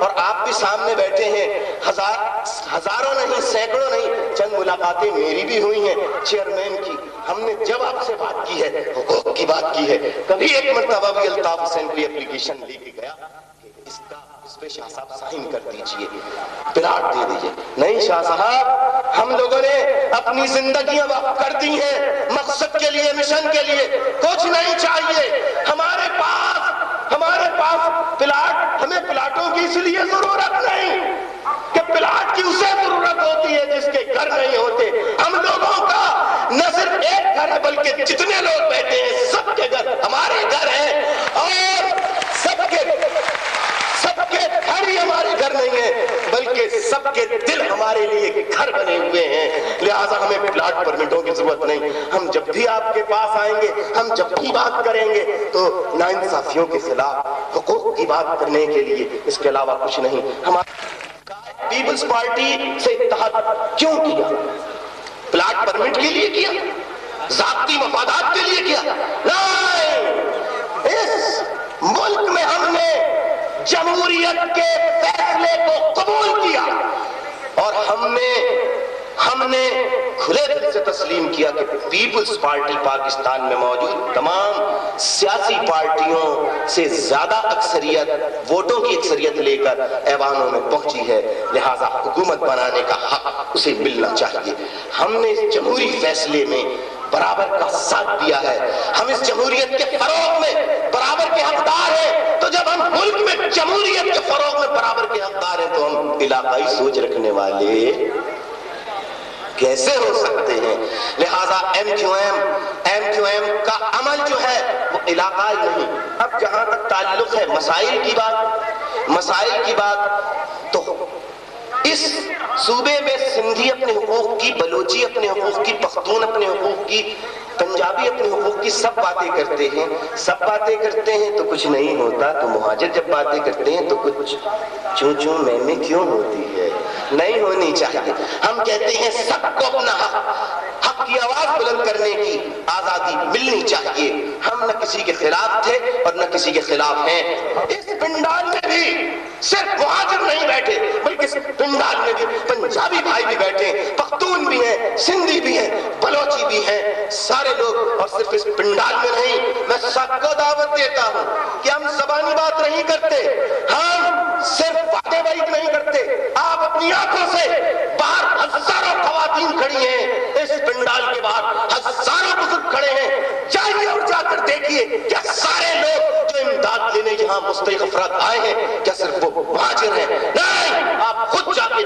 اور آپ بھی سامنے بیٹھے ہیں, ہزاروں نہیں سینکڑوں نہیں, چند ملاقاتیں میری بھی ہوئی ہیں چیئرمین کی. ہم نے جب آپ سے بات کی ہے حقوق کی بات کی ہے, کبھی ایک مرتبہ بھی الطاف حسین کوئی اپلیکیشن لے کے گیا کہ اس پہ شاہ صاحب سائن کر دیجئے, پلاٹ دے دیجئے؟ نہیں شاہ صاحب, ہم لوگوں نے اپنی زندگیاں وقف کر دی ہیں مقصد کے لیے, مشن کے لیے. کچھ نہیں چاہیے ہمارے پاس پلاٹ. ہمیں پلاٹوں کی اس لیے ضرورت نہیں کہ پلاٹ کی اسے ضرورت ہوتی ہے جس کے گھر نہیں ہوتے. ہم لوگوں کا نہ صرف ایک گھر ہے بلکہ جتنے لوگ بیٹھے ہیں سب کے گھر ہمارے گھر ہیں, اور سب کے گھر ہی ہمارے گھر نہیں ہیں بلکہ سب کے دل ہمارے لیے گھر بنے ہوئے ہیں. لہٰذا ہمیں پلاٹ پرمٹوں کی ضرورت نہیں. ہم جب بھی آپ کے پاس آئیں گے, ہم جب بھی بات کریں گے تو ناانصافیوں کے خلاف حقوق کی بات کرنے کے لیے, اس کے علاوہ کچھ نہیں. ہمارے پیپلز پارٹی سے اتحاد کیوں کیا؟ پلاٹ پرمٹ کے لیے کیا؟ ذاتی مفادات کے لیے کیا؟ نہیں, اس ملک میں ہم نے جمہوریت کے فیصلے کو قبول کیا اور ہم نے کھلے دل سے تسلیم کیا کہ پیپلز پارٹی پاکستان میں موجود تمام سیاسی پارٹیوں سے زیادہ اکثریت, ووٹوں کی اکثریت لے کر ایوانوں میں پہنچی ہے. لہٰذا حکومت بنانے کا حق اسے ملنا چاہیے. ہم نے اس جمہوری فیصلے میں برابر کا ساتھ دیا ہے. ہم اس جمہوریت کے فروغ میں برابر کے حقدار ہیں. تو جب ہم ملک میں جمہوریت کے فروغ میں برابر کے حقدار ہیں تو ہم علاقائی سوچ رکھنے والے کیسے ہو سکتے ہیں؟ لہٰذا ایم کیو ایم کا عمل جو ہے وہ علاقائی نہیں. اب جہاں تک تعلق ہے مسائل کی بات, تو اس صوبے میں سندھی اپنے حقوق کی, بلوچی اپنے حقوق کی, پختون اپنے حقوق کی, پنجابی اپنے حقوق کی سب باتیں کرتے ہیں تو کچھ نہیں ہوتا. تو مہاجر جب باتیں کرتے ہیں تو کچھ چوں میں کیوں ہوتی ہے؟ نہیں ہونی چاہیے. ہم کہتے ہیں سب کو اپنا حق کی آواز بلند کرنے کی آزادی ملنی چاہیے. ہم نہ کسی کے خلاف تھے اور نہ کسی کے خلاف ہیں. اس پنڈال میں بھی صرف مہاجر نہیں بیٹھے بلکہ اس پنڈال میں بھی پنجابی بھائی بھی بیٹھے ہیں, پختون بھی ہیں, سندھی بھی ہیں, بلوچی بھی ہیں, سارے لوگ. اور صرف اس پنڈال میں نہیں, میں سب کو دعوت دیتا ہوں کہ ہم زبانی بات نہیں کرتے, ہم صرف باتیں وعید نہیں کرتے. آپ اپنی آنکھوں سے باہر ہزاروں خواتین کھڑی ہیں, اس پنڈال کے باہر ہزاروں بزرگ کھڑے ہیں. جائیے اور جا کر دیکھیے کیا سارے لوگ جو امداد لینے یہاں مستحق افراد آئے ہیں کیا صرف وہ مہاجر ہیں؟ نہیں, آپ خود جا کے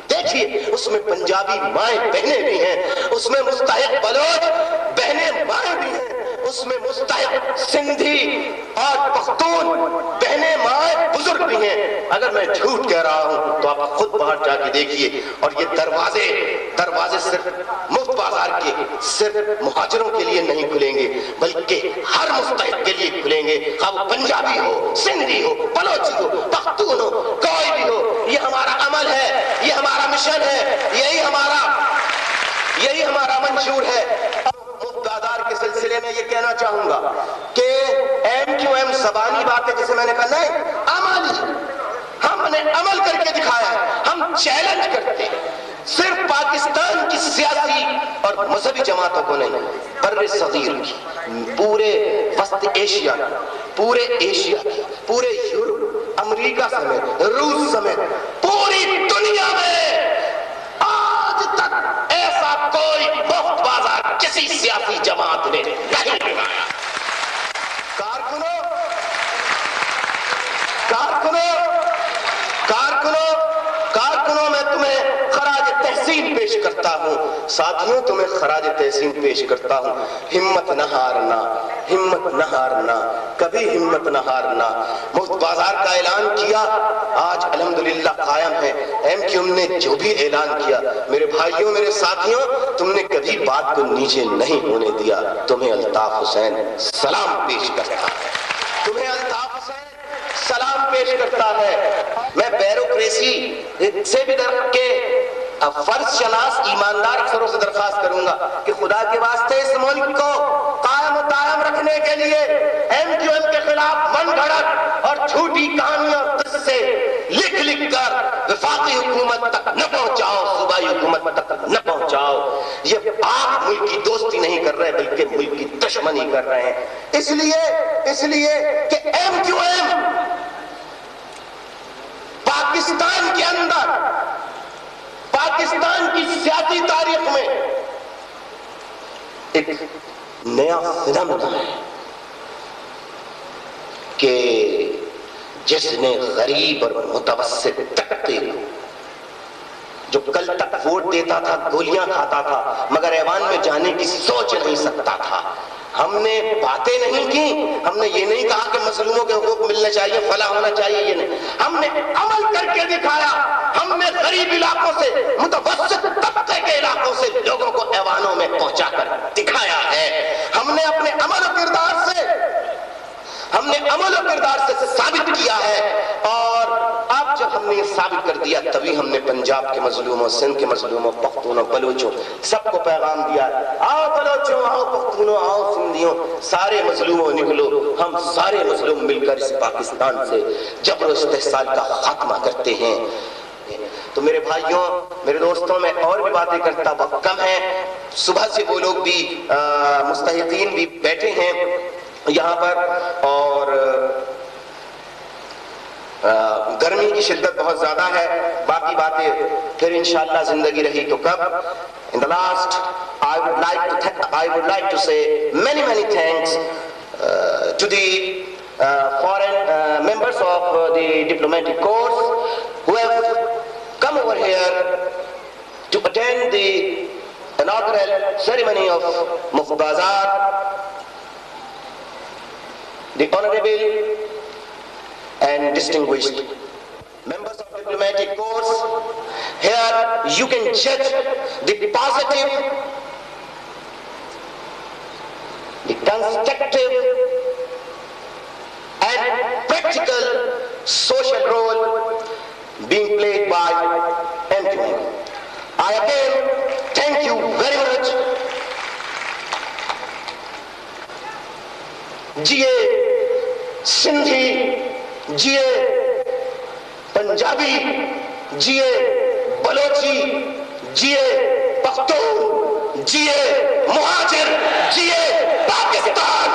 دیکھیے اس میں پنجابی مائیں بہنیں بھی ہیں, اس میں مستحق بلوچ بہنیں مائیں بھی ہیں, اس میں مستحق سندھی اور پختون بہنیں مائیں بزرگ بھی ہیں. اگر میں جھوٹ کہہ رہا ہوں تو آپ خود باہر جا کے دیکھیے. اور یہ دروازے صرف مفت بازار کے صرف مہاجروں کے لیے نہیں کھلیں گے بلکہ ہر مستحق کے لیے کھلیں گے, خواہ وہ پنجابی ہو, سندھی ہو, بلوچی ہو, پختون ہو, کوئی بھی ہو. یہ ہمارا عمل ہے, یہ ہمارا مشن ہے, یہی ہمارا منشور ہے. مفت بازار کے سلسلے میں یہ کہنا چاہوں گا کہ ایم کیو ایم زبانی باتیں جسے میں نے کہا نہیں, ہم نے عمل کر کے دکھایا ہے. ہم چیلنج کرتے ہیں صرف پاکستان کی سیاسی اور مذہبی جماعتوں کو نہیں, بر صغیر کی, پورے وسط ایشیا کی, پورے یورپ, امریکہ سمیت, روس سمیت پوری دنیا میں آج تک ایسا کوئی مفت بازار کسی سیاسی جماعت نے نہیں بنایا. کارکنوں میں تمہیں خراج تحسین پیش کرتا ہوں. ساتھیوں تمہیں خراج تحسین پیش کرتا ہوں. ہمت نہ ہارنا, کبھی ہمت نہ ہارنا. مفت بازار کا اعلان کیا, آج الحمدللہ قائم ہے. ایم کیو ایم نے جو بھی اعلان کیا, میرے بھائیوں, میرے ساتھیوں, تم نے کبھی بات کو نیچے نہیں ہونے دیا. تمہیں الطاف حسین سلام پیش کرتا ہے. میں بیوروکریسی سے بھی کے فرض شناس ایماندار افسروں سے درخواست کروں گا کہ خدا کے واسطے اس ملک کو قائم و دائم رکھنے کے لیے ایم کیو ایم کے خلاف من گھڑت اور جھوٹی کہانیاں اور قصے لکھ لکھ کر وفاقی حکومت تک نہ پہنچاؤ، صوبائی حکومت تک نہ پہنچاؤ. یہ آپ ملک کی دوستی نہیں کر رہے بلکہ ملک کی دشمنی کر رہے ہیں. اس لیے کہ ایم کیو ایم پاکستان کے اندر، پاکستان کی سیاسی تاریخ میں ایک نیا فنامنا ہے کہ جس نے غریب اور متوسط طبقے کو، جو کل تک ووٹ دیتا تھا، گولیاں کھاتا تھا مگر ایوان میں جانے کی سوچ نہیں سکتا تھا، ہم نے باتیں نہیں کی، ہم نے یہ نہیں کہا کہ مظلوموں کے حقوق ملنے چاہیے، فلاح ہونا چاہیے، یہ نہیں، ہم نے عمل کر کے دکھایا. ہم نے غریب علاقوں سے، متوسط طبقے کے علاقوں سے لوگوں کو ایوانوں میں پہنچا کر دکھایا ہے. ہم نے اپنے عمل و کردار سے ثابت کیا ہے. اور اب جب ہم نے یہ ثابت کر دیا تبھی ہم نے پنجاب کے مظلوموں، سندھ کے مظلوموں، پختونوں، بلوچوں سب کو پیغام دیا، آؤ بلوچوں، آؤ پختونوں، آؤ سندھیوں، سارے مظلوموں نکلو، ہم سارے مظلوم مل کر اس پاکستان سے جبر و استحصال کا خاتمہ کرتے ہیں. تو میرے بھائیوں، میرے دوستوں، میں اور بھی باتیں کرتا وقت کم ہے. صبح سے وہ لوگ بھی مستحقین بھی بیٹھے ہیں یہاں پر، اور گرمی کی شدت بہت زیادہ ہے. باقی باتیں پھر انشاءاللہ زندگی رہی تو کب. In the last, I would like to say many thanks to the foreign members of the diplomatic corps who have come over here to attend the inaugural ceremony of Muft Bazaar. The honorable and distinguished members of diplomatic corps, here you can judge the positive, the constructive and practical social role being played by MQM. I again thank you very much. جیے سندھی، جیے پنجابی، جیے بلوچی، جیے پختون، جیے مہاجر، جیے پاکستان.